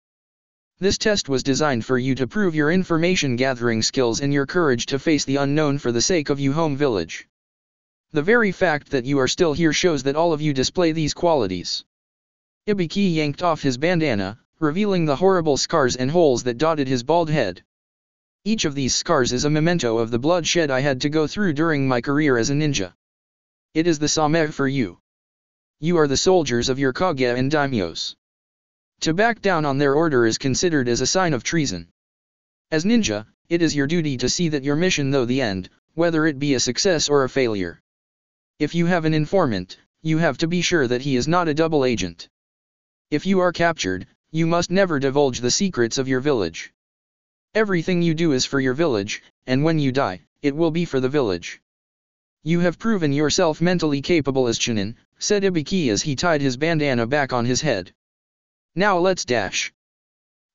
This test was designed for you to prove your information gathering skills and your courage to face the unknown for the sake of your home village. The very fact that you are still here shows that all of you display these qualities. Ibiki yanked off his bandana, revealing the horrible scars and holes that dotted his bald head. Each of these scars is a memento of the bloodshed I had to go through during my career as a ninja. It is the Sameh for you. You are the soldiers of your Kage and daimyos. To back down on their order is considered as a sign of treason. As ninja, it is your duty to see that your mission though the end, whether it be a success or a failure. If you have an informant, you have to be sure that he is not a double agent. If you are captured, you must never divulge the secrets of your village. Everything you do is for your village, and when you die, it will be for the village. You have proven yourself mentally capable as Chunin, said Ibiki as he tied his bandana back on his head. Now let's dash.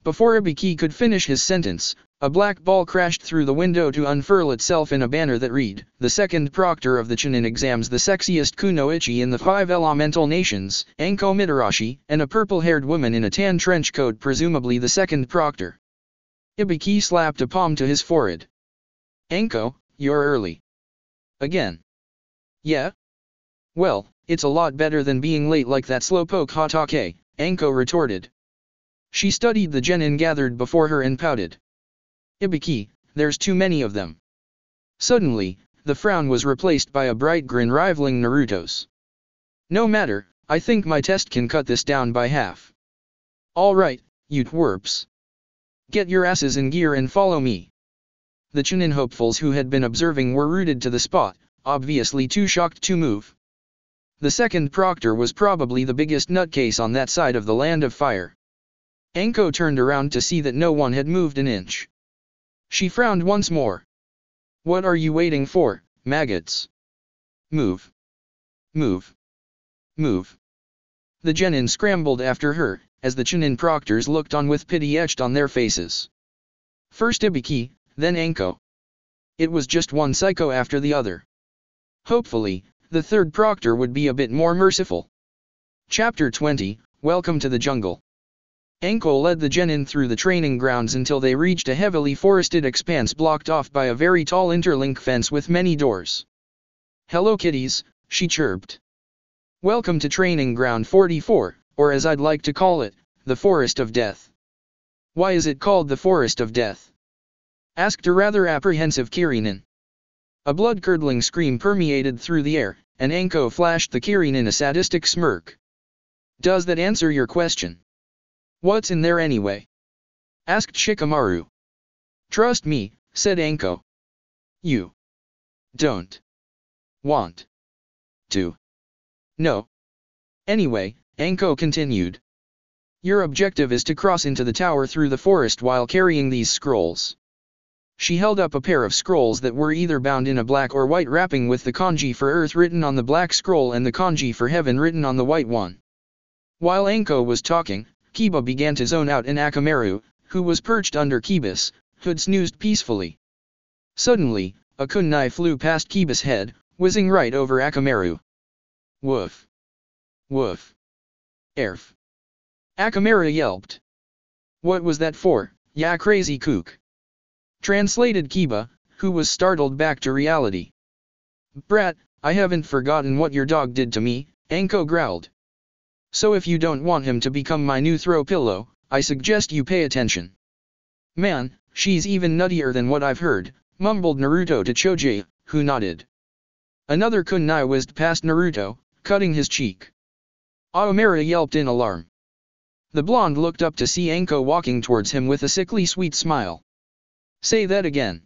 Before Ibiki could finish his sentence, a black ball crashed through the window to unfurl itself in a banner that read, the second proctor of the Chunin exams, the sexiest kunoichi in the 5 elemental nations, Anko Mitarashi, and a purple-haired woman in a tan trench coat, presumably the second proctor. Ibiki slapped a palm to his forehead. Anko, you're early. Again. Yeah? Well, it's a lot better than being late like that slowpoke Hatake, Anko retorted. She studied the genin gathered before her and pouted. Ibiki, there's too many of them. Suddenly, the frown was replaced by a bright grin rivaling Naruto's. No matter, I think my test can cut this down by half. Alright, you twerps. Get your asses in gear and follow me. The Chunin hopefuls who had been observing were rooted to the spot, obviously too shocked to move. The second proctor was probably the biggest nutcase on that side of the land of fire. Anko turned around to see that no one had moved an inch. She frowned once more. What are you waiting for, maggots? Move. Move. Move. The genin scrambled after her, as the Chunin proctors looked on with pity etched on their faces. First Ibiki, then Anko. It was just one psycho after the other. Hopefully, the third proctor would be a bit more merciful. Chapter 20, Welcome to the Jungle. Anko led the genin through the training grounds until they reached a heavily forested expanse blocked off by a very tall interlink fence with many doors. Hello kitties, she chirped. Welcome to Training Ground 44, or as I'd like to call it, the Forest of Death. Why is it called the Forest of Death? Asked a rather apprehensive Kirinin. A blood-curdling scream permeated through the air, and Anko flashed the Kirinin a sadistic smirk. Does that answer your question? What's in there anyway? Asked Shikamaru. Trust me, said Anko. You don't want to know. Anyway, Anko continued. Your objective is to cross into the tower through the forest while carrying these scrolls. She held up a pair of scrolls that were either bound in a black or white wrapping with the kanji for earth written on the black scroll and the kanji for heaven written on the white one. While Anko was talking, Kiba began to zone out and Akamaru, who was perched under Kiba's hood, snoozed peacefully. Suddenly, a kunai flew past Kiba's head, whizzing right over Akamaru. Woof. Woof. Erf. Akamaru yelped. What was that for, ya crazy kook? Translated Kiba, who was startled back to reality. Brat, I haven't forgotten what your dog did to me, Anko growled. So if you don't want him to become my new throw pillow, I suggest you pay attention. Man, she's even nuttier than what I've heard, mumbled Naruto to Choji, who nodded. Another kunai whizzed past Naruto, cutting his cheek. Aomera yelped in alarm. The blonde looked up to see Anko walking towards him with a sickly sweet smile. Say that again.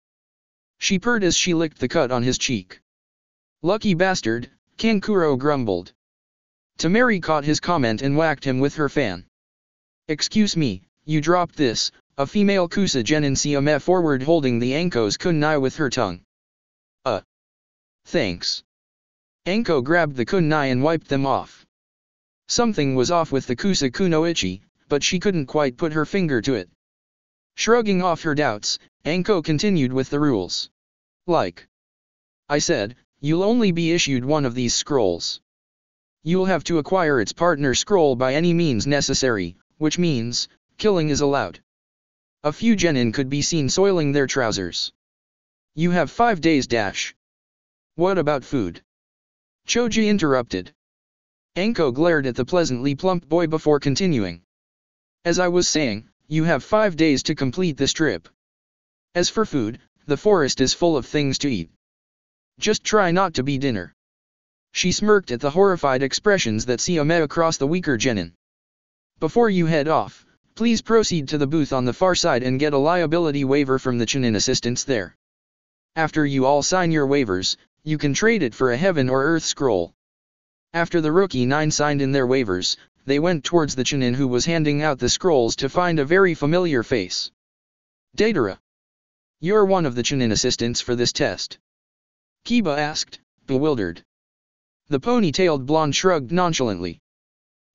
She purred as she licked the cut on his cheek. Lucky bastard, Kankuro grumbled. Tamari caught his comment and whacked him with her fan. Excuse me, you dropped this, a female Kusa Genin Siame forward holding the Anko's kunai with her tongue. Thanks. Anko grabbed the kunai and wiped them off. Something was off with the Kusa Kunoichi, but she couldn't quite put her finger to it. Shrugging off her doubts, Anko continued with the rules. Like I said, you'll only be issued one of these scrolls. You'll have to acquire its partner scroll by any means necessary, which means, killing is allowed. A few genin could be seen soiling their trousers. You have 5 days dash. What about food? Choji interrupted. Anko glared at the pleasantly plump boy before continuing. As I was saying, you have 5 days to complete this trip. As for food, the forest is full of things to eat. Just try not to be dinner. She smirked at the horrified expressions that Siame across the weaker genin. Before you head off, please proceed to the booth on the far side and get a liability waiver from the Chunin assistants there. After you all sign your waivers, you can trade it for a heaven or earth scroll. After the rookie 9 signed in their waivers, they went towards the Chunin who was handing out the scrolls to find a very familiar face. Datara. You're one of the Chunin assistants for this test? Kiba asked, bewildered. The pony-tailed blonde shrugged nonchalantly.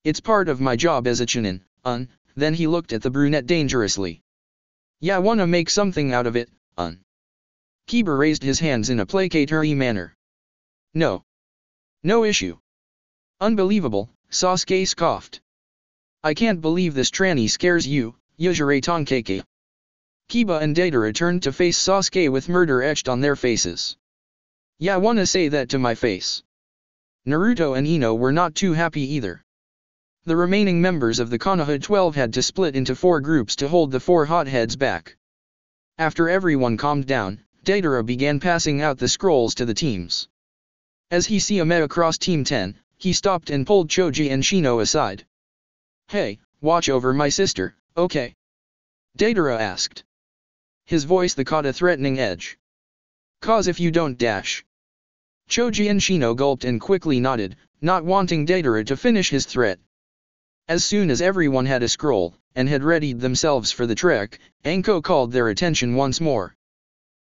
It's part of my job as a Chunin, then he looked at the brunette dangerously. Yeah, wanna make something out of it, Kiba raised his hands in a placatory manner. No. No issue. Unbelievable, Sasuke scoffed. I can't believe this tranny scares you, Yujire Tonkeke. Kiba and Datara turned to face Sasuke with murder etched on their faces. Yeah, wanna say that to my face. Naruto and Ino were not too happy either. The remaining members of the Konoha 12 had to split into 4 groups to hold the 4 hotheads back. After everyone calmed down, Datara began passing out the scrolls to the teams. As he Siame across Team 10, he stopped and pulled Choji and Shino aside. Hey, watch over my sister, okay? Datara asked. His voice caught a threatening edge. Cause if you don't dash. Choji and Shino gulped and quickly nodded, not wanting Datara to finish his threat. As soon as everyone had a scroll, and had readied themselves for the trek, Anko called their attention once more.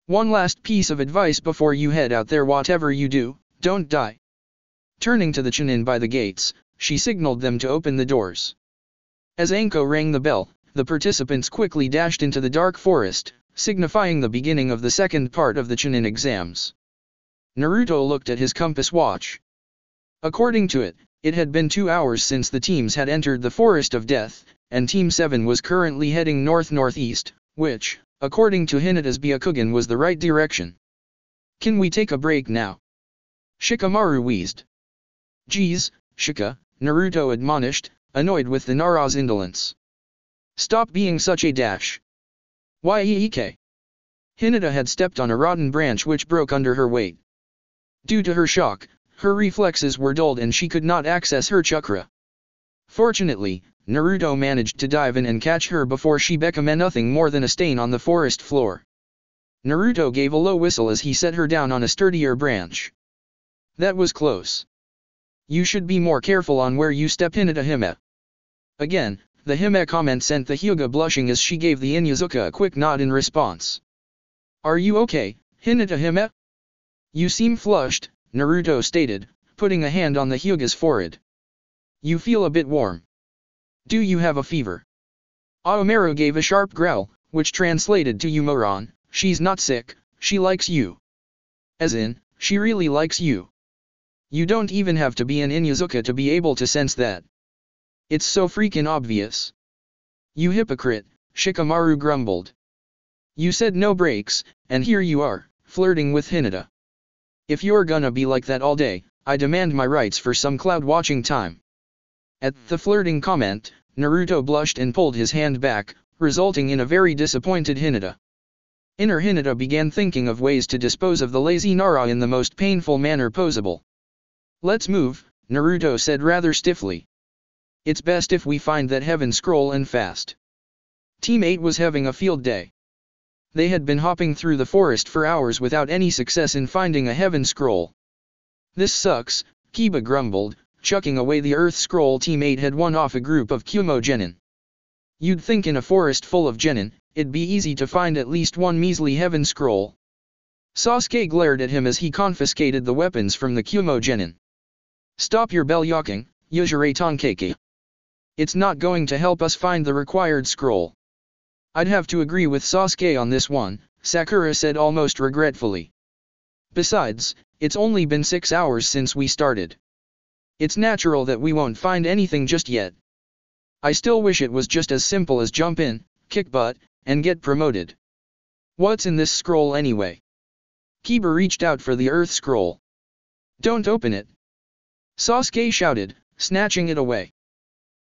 One last piece of advice before you head out there: whatever you do, don't die. Turning to the Chunin by the gates, she signaled them to open the doors. As Anko rang the bell, the participants quickly dashed into the dark forest, signifying the beginning of the second part of the Chunin exams. Naruto looked at his compass watch. According to it, it had been 2 hours since the teams had entered the Forest of Death, and Team 7 was currently heading north-northeast, which, according to Hinata's Byakugan, was the right direction. Can we take a break now? Shikamaru wheezed. Geez, Shika, Naruto admonished, annoyed with the Nara's indolence. Stop being such a dash. Yek. Hinata had stepped on a rotten branch which broke under her weight. Due to her shock, her reflexes were dulled and she could not access her chakra. Fortunately, Naruto managed to dive in and catch her before she became nothing more than a stain on the forest floor. Naruto gave a low whistle as he set her down on a sturdier branch. That was close. You should be more careful on where you step, Hinata Hime. Again, the Hime comment sent the Hyuga blushing as she gave the Inuzuka a quick nod in response. Are you okay, Hinata Hime? You seem flushed, Naruto stated, putting a hand on the Hyuga's forehead. You feel a bit warm. Do you have a fever? Aomeru gave a sharp growl, which translated to Yumoran, she's not sick, she likes you. As in, she really likes you. You don't even have to be an Inuzuka to be able to sense that. It's so freaking obvious. You hypocrite, Shikamaru grumbled. You said no breaks, and here you are, flirting with Hinata. If you're gonna be like that all day, I demand my rights for some cloud watching time. At the flirting comment, Naruto blushed and pulled his hand back, resulting in a very disappointed Hinata. Inner Hinata began thinking of ways to dispose of the lazy Nara in the most painful manner possible. Let's move, Naruto said rather stiffly. It's best if we find that heaven scroll and fast. Team 8 was having a field day. They had been hopping through the forest for hours without any success in finding a heaven scroll. This sucks, Kiba grumbled, chucking away the earth scroll Team 8 had won off a group of Kumo genin. You'd think in a forest full of genin, it'd be easy to find at least one measly heaven scroll. Sasuke glared at him as he confiscated the weapons from the Kumo genin. Stop your bell-yawking, Yujire Tonkeki. It's not going to help us find the required scroll. I'd have to agree with Sasuke on this one, Sakura said almost regretfully. Besides, it's only been 6 hours since we started. It's natural that we won't find anything just yet. I still wish it was just as simple as jump in, kick butt, and get promoted. What's in this scroll anyway? Kiba reached out for the earth scroll. Don't open it. Sasuke shouted, snatching it away.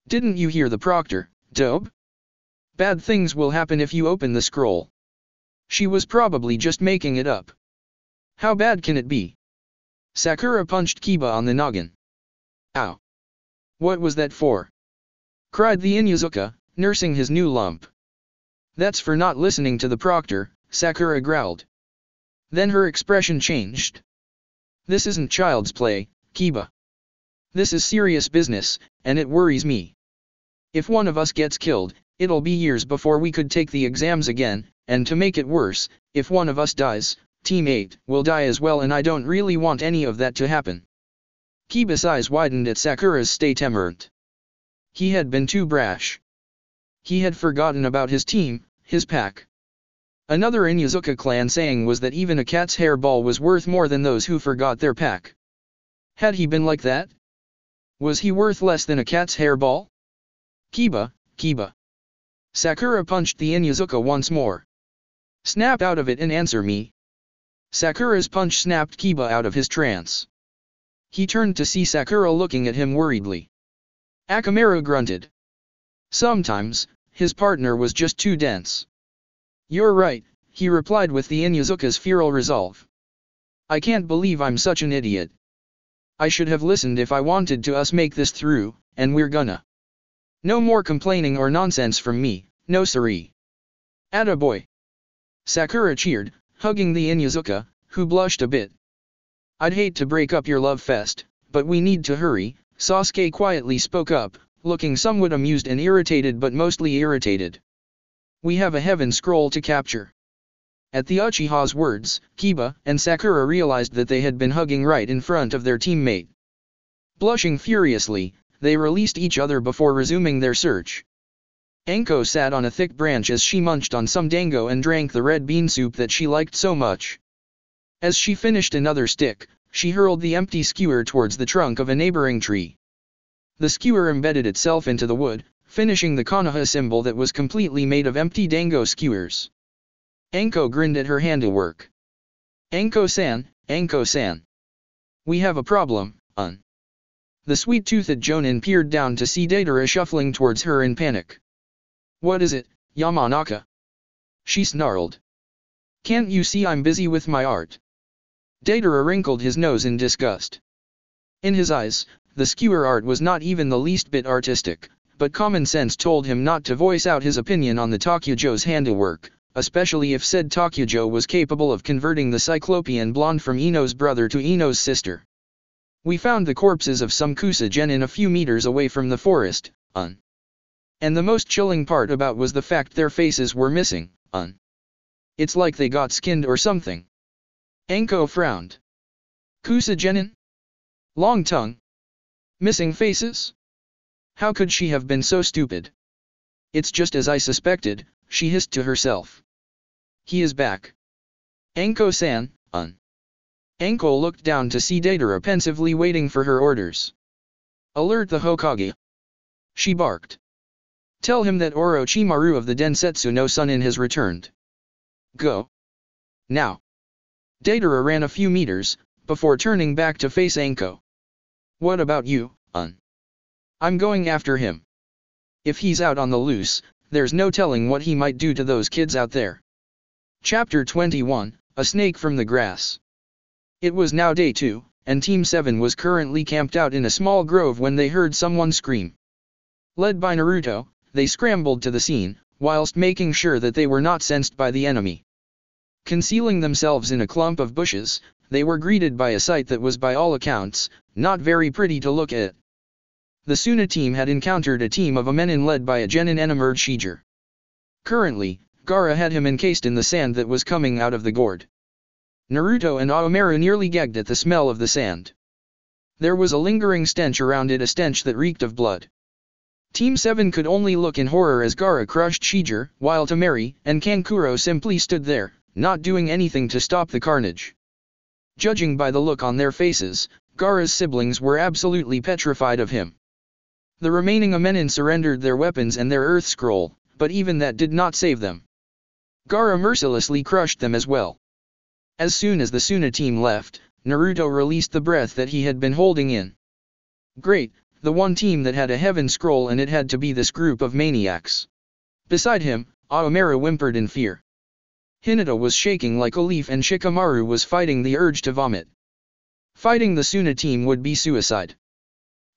Didn't you hear the proctor, dope? Bad things will happen if you open the scroll. She was probably just making it up. How bad can it be? Sakura punched Kiba on the noggin. Ow. What was that for? Cried the Inuzuka, nursing his new lump. That's for not listening to the proctor, Sakura growled. Then her expression changed. This isn't child's play, Kiba. This is serious business, and it worries me. If one of us gets killed, it'll be years before we could take the exams again, and to make it worse, if one of us dies, Team 8 will die as well, and I don't really want any of that to happen. Kiba's eyes widened at Sakura's statement. He had been too brash. He had forgotten about his team, his pack. Another Inuzuka clan saying was that even a cat's hairball was worth more than those who forgot their pack. Had he been like that? Was he worth less than a cat's hairball? Kiba, Kiba. Sakura punched the Inuzuka once more. Snap out of it and answer me. Sakura's punch snapped Kiba out of his trance. He turned to see Sakura looking at him worriedly. Akamaru grunted. Sometimes, his partner was just too dense. You're right, he replied with the Inuzuka's feral resolve. I can't believe I'm such an idiot. I should have listened if I wanted to us make this through, and we're gonna. No more complaining or nonsense from me, no siree. Attaboy. Sakura cheered, hugging the Inuzuka, who blushed a bit. I'd hate to break up your love fest, but we need to hurry, Sasuke quietly spoke up, looking somewhat amused and irritated but mostly irritated. We have a heaven scroll to capture. At the Uchiha's words, Kiba and Sakura realized that they had been hugging right in front of their teammate. Blushing furiously, they released each other before resuming their search. Anko sat on a thick branch as she munched on some dango and drank the red bean soup that she liked so much. As she finished another stick, she hurled the empty skewer towards the trunk of a neighboring tree. The skewer embedded itself into the wood, finishing the Konoha symbol that was completely made of empty dango skewers. Anko grinned at her handiwork. Anko-san, Anko-san. We have a problem, The sweet-toothed Jonin peered down to see Deidara shuffling towards her in panic. What is it, Yamanaka? She snarled. Can't you see I'm busy with my art? Deidara wrinkled his nose in disgust. In his eyes, the skewer art was not even the least bit artistic, but common sense told him not to voice out his opinion on the Takujo's handiwork, especially if said Takujo was capable of converting the Cyclopean blonde from Ino's brother to Ino's sister. We found the corpses of some Kusa genin a few meters away from the forest, And the most chilling part about was the fact their faces were missing, It's like they got skinned or something. Anko frowned. Kusa genin? Long tongue? Missing faces? How could she have been so stupid? It's just as I suspected, she hissed to herself. He is back. Anko-san, Anko looked down to see Deidara pensively waiting for her orders. Alert the Hokage. She barked. Tell him that Orochimaru of the Densetsu no Sunin has returned. Go. Now. Deidara ran a few meters, before turning back to face Anko. What about you, I'm going after him. If he's out on the loose, there's no telling what he might do to those kids out there. Chapter 21, A Snake from the Grass. It was now day 2, and Team 7 was currently camped out in a small grove when they heard someone scream. Led by Naruto, they scrambled to the scene, whilst making sure that they were not sensed by the enemy. Concealing themselves in a clump of bushes, they were greeted by a sight that was by all accounts, not very pretty to look at. The Suna team had encountered a team of Amenin led by a genin and emerged Shiger. Currently, Gaara had him encased in the sand that was coming out of the gourd. Naruto and Aomeru nearly gagged at the smell of the sand. There was a lingering stench around it, a stench that reeked of blood. Team 7 could only look in horror as Gaara crushed Shiger, while Temari and Kankuro simply stood there, not doing anything to stop the carnage. Judging by the look on their faces, Gaara's siblings were absolutely petrified of him. The remaining Amenin surrendered their weapons and their earth scroll, but even that did not save them. Gaara mercilessly crushed them as well. As soon as the Suna team left, Naruto released the breath that he had been holding in. Great, the one team that had a heaven scroll, and it had to be this group of maniacs. Beside him, Aomeru whimpered in fear. Hinata was shaking like a leaf and Shikamaru was fighting the urge to vomit. Fighting the Suna team would be suicide.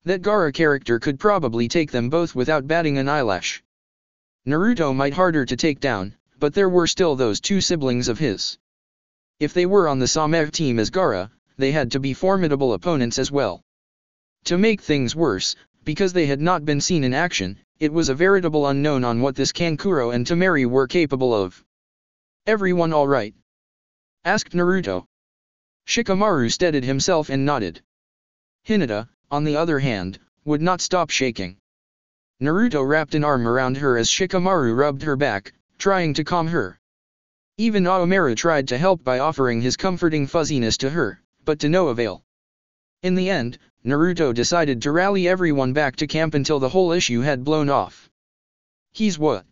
That Gaara character could probably take them both without batting an eyelash. Naruto might harder to take down, but there were still those two siblings of his. If they were on the Samev team as Gaara, they had to be formidable opponents as well. To make things worse, because they had not been seen in action, it was a veritable unknown on what this Kankuro and Temari were capable of. "Everyone all right?" asked Naruto. Shikamaru steadied himself and nodded. Hinata, on the other hand, would not stop shaking. Naruto wrapped an arm around her as Shikamaru rubbed her back, trying to calm her. Even Aomeru tried to help by offering his comforting fuzziness to her, but to no avail. In the end, Naruto decided to rally everyone back to camp until the whole issue had blown off. "He's what?"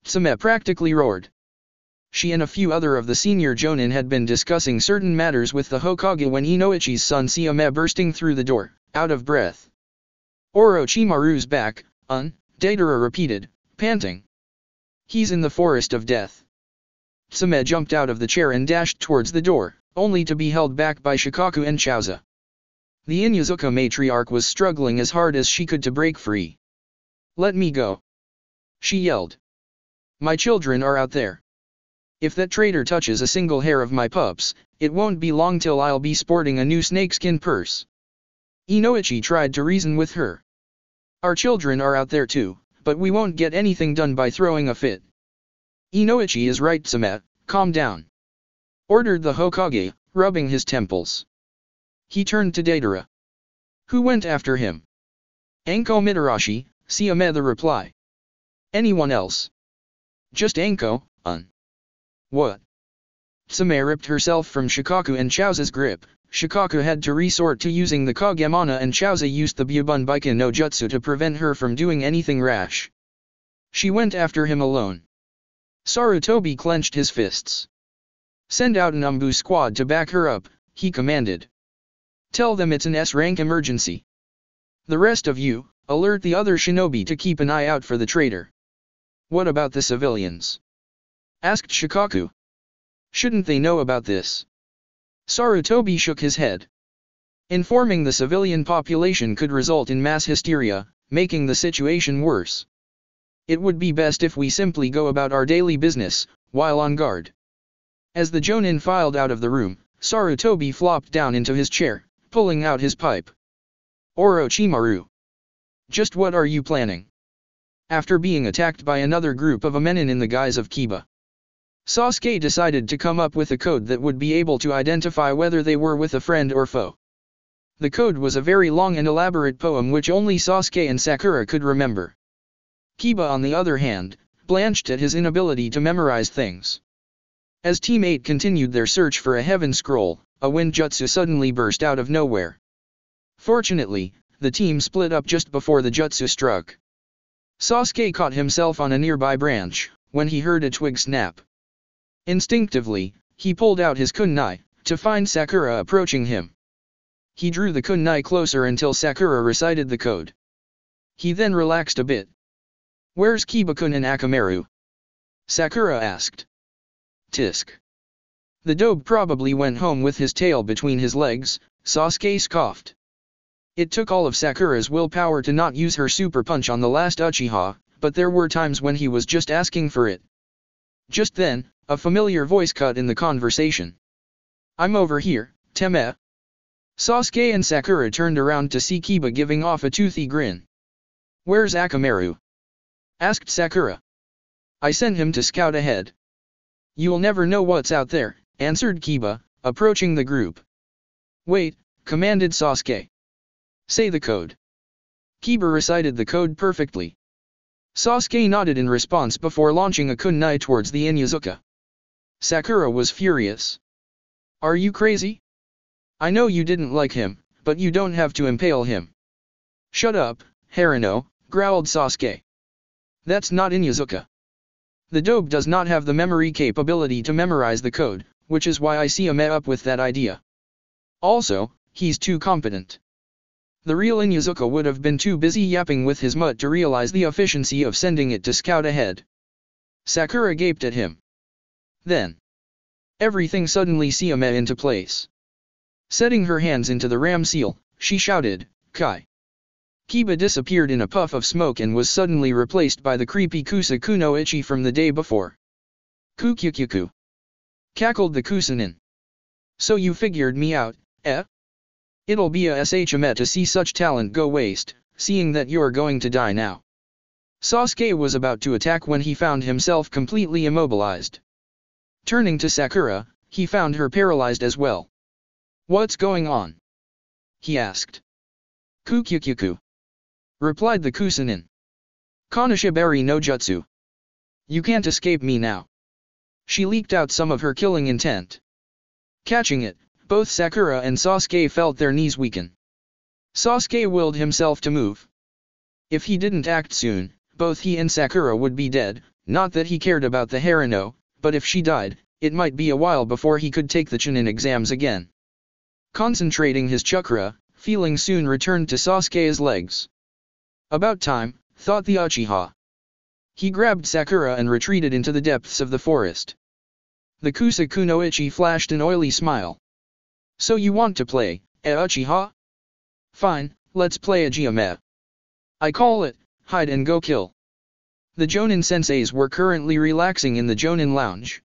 Tsame practically roared. She and a few other of the senior Jonin had been discussing certain matters with the Hokage when Inoichi's son Saime bursting through the door, out of breath. "Orochimaru's back, Deidara repeated, panting. "He's in the forest of death." Tsame jumped out of the chair and dashed towards the door, only to be held back by Shikaku and Chauza. The Inuzuka matriarch was struggling as hard as she could to break free. "Let me go!" she yelled. "My children are out there. If that traitor touches a single hair of my pups, it won't be long till I'll be sporting a new snakeskin purse." Inoichi tried to reason with her. "Our children are out there too, but we won't get anything done by throwing a fit." "Inoichi is right, Tsame, calm down," ordered the Hokage, rubbing his temples. He turned to Deidara. "Who went after him?" "Anko Mitarashi," Saime the reply. "Anyone else?" "Just Anko, What?" Tsame ripped herself from Shikaku and Chauza's grip. Shikaku had to resort to using the Kagemana and Chauza used the Byubun Baiken no Jutsu to prevent her from doing anything rash. She went after him alone. Sarutobi clenched his fists. "Send out an Umbu squad to back her up," he commanded. "Tell them it's an S-rank emergency. The rest of you, alert the other shinobi to keep an eye out for the traitor." "What about the civilians?" asked Shikaku. "Shouldn't they know about this?" Sarutobi shook his head. Informing the civilian population could result in mass hysteria, making the situation worse. "It would be best if we simply go about our daily business, while on guard." As the Jonin filed out of the room, Sarutobi flopped down into his chair, pulling out his pipe. "Orochimaru, just what are you planning?" After being attacked by another group of Amenin in the guise of Kiba, Sasuke decided to come up with a code that would be able to identify whether they were with a friend or foe. The code was a very long and elaborate poem which only Sasuke and Sakura could remember. Kiba, on the other hand, blanched at his inability to memorize things. As Team 8 continued their search for a heaven scroll, a wind jutsu suddenly burst out of nowhere. Fortunately, the team split up just before the jutsu struck. Sasuke caught himself on a nearby branch, when he heard a twig snap. Instinctively, he pulled out his kunai, to find Sakura approaching him. He drew the kunai closer until Sakura recited the code. He then relaxed a bit. "Where's Kiba-kun and Akamaru?" Sakura asked. Tisk. The dobe probably went home with his tail between his legs, Sasuke scoffed. It took all of Sakura's willpower to not use her super punch on the last Uchiha, but there were times when he was just asking for it. Just then, a familiar voice cut in the conversation. I'm over here, Teme. Sasuke and Sakura turned around to see Kiba giving off a toothy grin. Where's Akamaru? Asked Sakura. I sent him to scout ahead. You'll never know what's out there, answered Kiba, approaching the group. Wait, commanded Sasuke. Say the code. Kiba recited the code perfectly. Sasuke nodded in response before launching a kunai towards the Inuzuka. Sakura was furious. Are you crazy? I know you didn't like him, but you don't have to impale him. Shut up, Harano, growled Sasuke. That's not Inuzuka. The dobe does not have the memory capability to memorize the code, which is why I see him up with that idea. Also, he's too competent. The real Inuzuka would have been too busy yapping with his mutt to realize the efficiency of sending it to scout ahead. Sakura gaped at him. Then, everything suddenly seemed into place. Setting her hands into the ram seal, she shouted, Kai. Kiba disappeared in a puff of smoke and was suddenly replaced by the creepy Kusaku no Ichi from the day before. Kukyukyuku. Cackled the Kusanin. So you figured me out, eh? It'll be a shame to see such talent go waste, seeing that you're going to die now. Sasuke was about to attack when he found himself completely immobilized. Turning to Sakura, he found her paralyzed as well. What's going on? He asked. Kukyukyuku. Replied the Kusanin. Kanashibari no jutsu. You can't escape me now. She leaked out some of her killing intent. Catching it, both Sakura and Sasuke felt their knees weaken. Sasuke willed himself to move. If he didn't act soon, both he and Sakura would be dead, not that he cared about the Harano, but if she died, it might be a while before he could take the Chunin exams again. Concentrating his chakra, feeling soon returned to Sasuke's legs. About time, thought the Uchiha. He grabbed Sakura and retreated into the depths of the forest. The Kusaku no Ichi flashed an oily smile. So you want to play, eh Uchiha? Fine, let's play a Jame. I call it, hide and go kill. The Jonin senseis were currently relaxing in the Jonin lounge.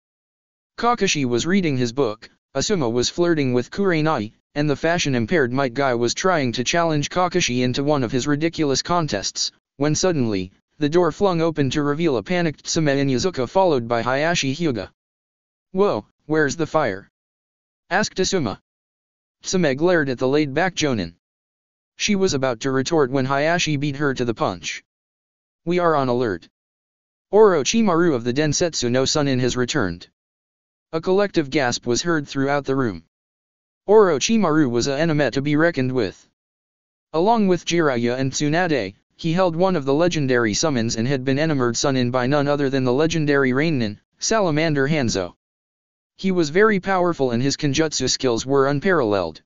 Kakashi was reading his book, Asuma was flirting with Kurenai, and the fashion-impaired Might Guy was trying to challenge Kakashi into one of his ridiculous contests, when suddenly, the door flung open to reveal a panicked Tsume Inuzuka followed by Hayashi Hyuga. Whoa, where's the fire? Asked Asuma. Tsume glared at the laid-back Jonin. She was about to retort when Hayashi beat her to the punch. We are on alert. Orochimaru of the Densetsu no Sunin has returned. A collective gasp was heard throughout the room. Orochimaru was an enemy to be reckoned with. Along with Jiraiya and Tsunade, he held one of the legendary summons and had been enamored Sunin by none other than the legendary Rainin, Salamander Hanzo. He was very powerful and his Kenjutsu skills were unparalleled.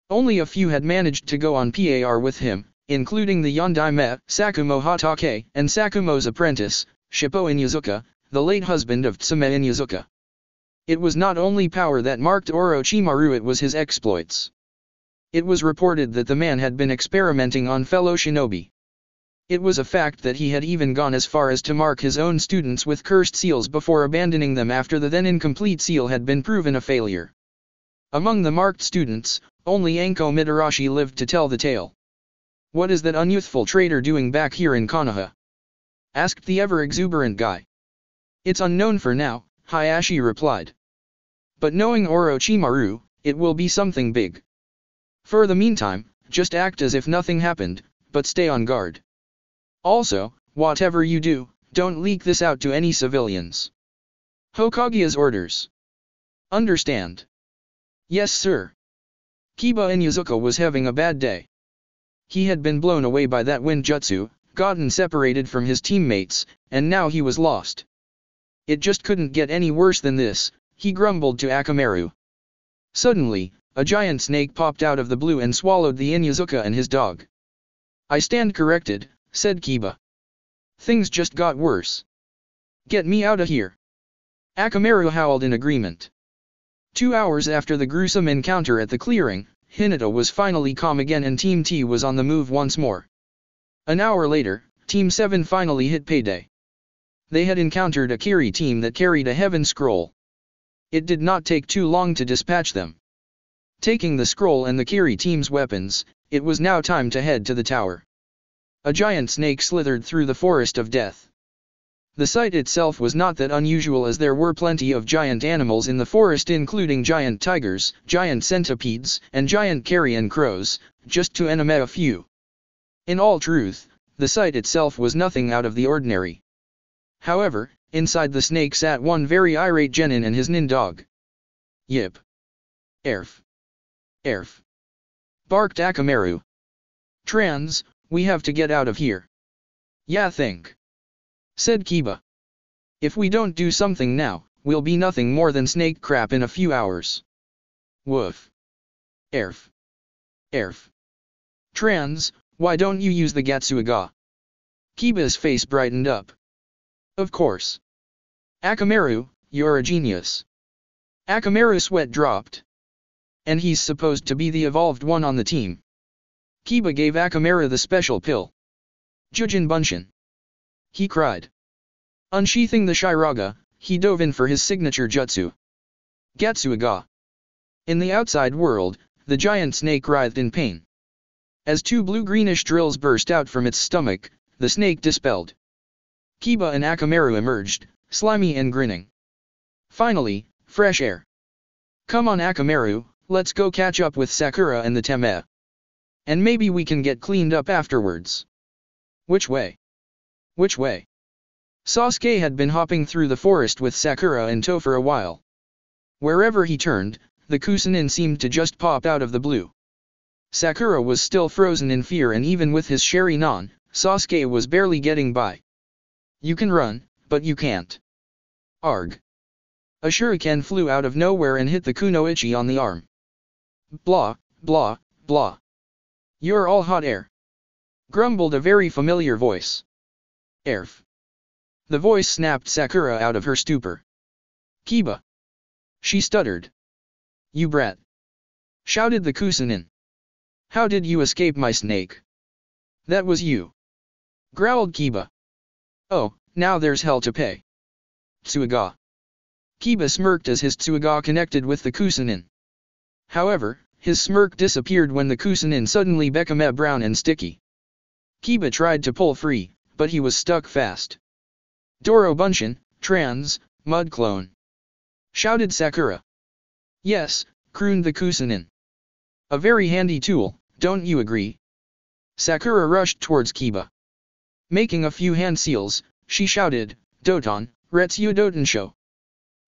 Only a few had managed to go on par with him, including the Yondaime, Sakumo Hatake, and Sakumo's apprentice, Shippo Inuzuka, the late husband of Tsume Inuzuka. It was not only power that marked Orochimaru, it was his exploits. It was reported that the man had been experimenting on fellow shinobi. It was a fact that he had even gone as far as to mark his own students with cursed seals before abandoning them after the then incomplete seal had been proven a failure. Among the marked students, only Anko Mitarashi lived to tell the tale. What is that unyouthful traitor doing back here in Konoha? Asked the ever-exuberant guy. It's unknown for now, Hayashi replied. But knowing Orochimaru, it will be something big. For the meantime, just act as if nothing happened, but stay on guard. Also, whatever you do, don't leak this out to any civilians. Hokage's orders. Understand? Yes, sir. Kiba Inuzuka was having a bad day. He had been blown away by that wind jutsu, gotten separated from his teammates, and now he was lost. It just couldn't get any worse than this, he grumbled to Akamaru. Suddenly, a giant snake popped out of the blue and swallowed the Inuzuka and his dog. I stand corrected, said Kiba. Things just got worse. Get me out of here. Akamaru howled in agreement. 2 hours after the gruesome encounter at the clearing, Hinata was finally calm again and Team T was on the move once more. An hour later, Team 7 finally hit payday. They had encountered a Kiri team that carried a heaven scroll. It did not take too long to dispatch them. Taking the scroll and the Kiri team's weapons, it was now time to head to the tower. A giant snake slithered through the forest of death. The sight itself was not that unusual as there were plenty of giant animals in the forest including giant tigers, giant centipedes, and giant carrion crows, just to name a few. In all truth, the sight itself was nothing out of the ordinary. However, inside the snake sat one very irate genin and his nin dog. Yip. Erf. Erf. Barked Akamaru. Trans, we have to get out of here. Yeah, think. Said Kiba. If we don't do something now, we'll be nothing more than snake crap in a few hours. Woof. Erf. Erf. Trans, why don't you use the Gatsuaga? Kiba's face brightened up. Of course. Akamaru, you're a genius. Akamaru's sweat dropped. And he's supposed to be the evolved one on the team. Kiba gave Akamaru the special pill. Jujin Bunshin. He cried. Unsheathing the Shiraga, he dove in for his signature jutsu. Gatsuaga. In the outside world, the giant snake writhed in pain. As two blue-greenish drills burst out from its stomach, the snake dispelled. Kiba and Akamaru emerged, slimy and grinning. Finally, fresh air. Come on Akamaru, let's go catch up with Sakura and the Teme. And maybe we can get cleaned up afterwards. Which way? Which way? Sasuke had been hopping through the forest with Sakura and To for a while. Wherever he turned, the Kusanin seemed to just pop out of the blue. Sakura was still frozen in fear and even with his Sharingan, Sasuke was barely getting by. You can run, but you can't. Arg. A shuriken flew out of nowhere and hit the kunoichi on the arm. Blah, blah, blah. You're all hot air. Grumbled a very familiar voice. Erf. The voice snapped Sakura out of her stupor. Kiba. She stuttered. You brat. Shouted the Kusanin. How did you escape my snake? That was you. Growled Kiba. Oh, now there's hell to pay. Tsuga. Kiba smirked as his Tsuga connected with the Kusanin. However, his smirk disappeared when the Kusanin suddenly became brown and sticky. Kiba tried to pull free, but he was stuck fast. Doro Bunshin, trans, mud clone. Shouted Sakura. Yes, crooned the Kusanin. A very handy tool, don't you agree? Sakura rushed towards Kiba. Making a few hand seals, she shouted, Doton, Retsu Dotensho.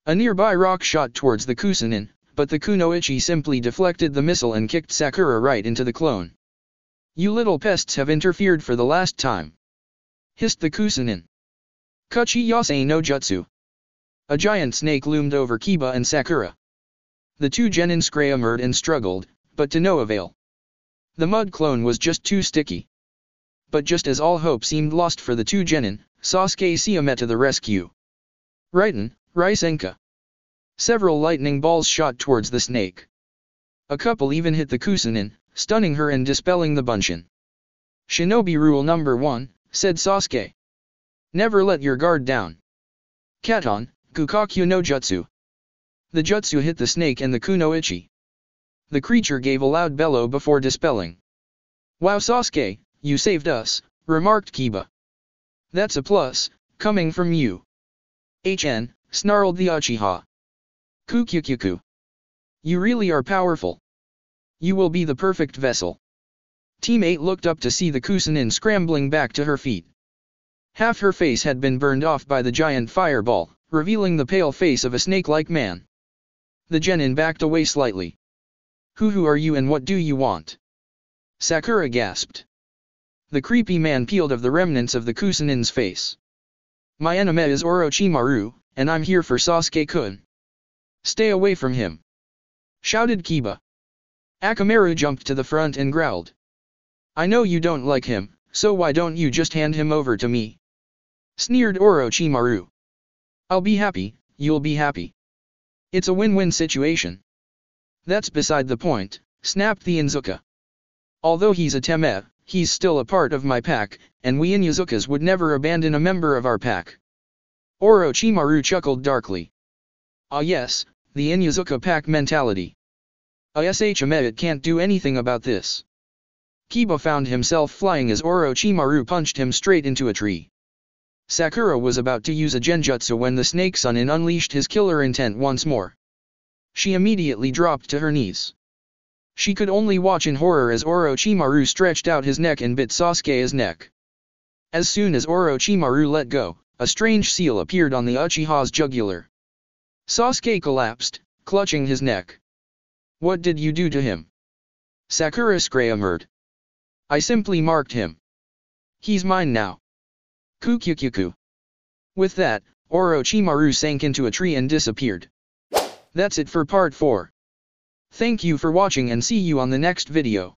A nearby rock shot towards the Kusanin, but the kunoichi simply deflected the missile and kicked Sakura right into the clone. You little pests have interfered for the last time. Hissed the Kusanin. Kuchi Yase no Jutsu. A giant snake loomed over Kiba and Sakura. The two genin screamed and struggled, but to no avail. The mud clone was just too sticky. But just as all hope seemed lost for the two genin, Sasuke Siyame to the rescue. Raiten, Raisenka. Several lightning balls shot towards the snake. A couple even hit the Kusanin, stunning her and dispelling the Bunshin. Shinobi rule number 1, said Sasuke. Never let your guard down. Katon, Kukakyu no Jutsu. The jutsu hit the snake and the kunoichi. The creature gave a loud bellow before dispelling. Wow Sasuke, you saved us, remarked Kiba. That's a plus, coming from you. HN, snarled the Uchiha. Kukyukyuku. You really are powerful. You will be the perfect vessel. Team 8 looked up to see the Kusanin scrambling back to her feet. Half her face had been burned off by the giant fireball, revealing the pale face of a snake-like man. The genin backed away slightly. Who are you and what do you want? Sakura gasped. The creepy man peeled of the remnants of the Kusanin's face. My enemy is Orochimaru, and I'm here for Sasuke-kun. Stay away from him. Shouted Kiba. Akamaru jumped to the front and growled. I know you don't like him, so why don't you just hand him over to me? Sneered Orochimaru. I'll be happy, you'll be happy. It's a win-win situation. That's beside the point, snapped the Inuzuka. Although he's a Teme, he's still a part of my pack, and we Inuzukas would never abandon a member of our pack. Orochimaru chuckled darkly. Ah yes, the Inuzuka pack mentality. It can't do anything about this. Kiba found himself flying as Orochimaru punched him straight into a tree. Sakura was about to use a genjutsu when the Snake Sunin unleashed his killer intent once more. She immediately dropped to her knees. She could only watch in horror as Orochimaru stretched out his neck and bit Sasuke's neck. As soon as Orochimaru let go, a strange seal appeared on the Uchiha's jugular. Sasuke collapsed, clutching his neck. What did you do to him? Sakura screamed. I simply marked him. He's mine now. Kukyukyuku. With that, Orochimaru sank into a tree and disappeared. That's it for part 4. Thank you for watching and see you on the next video.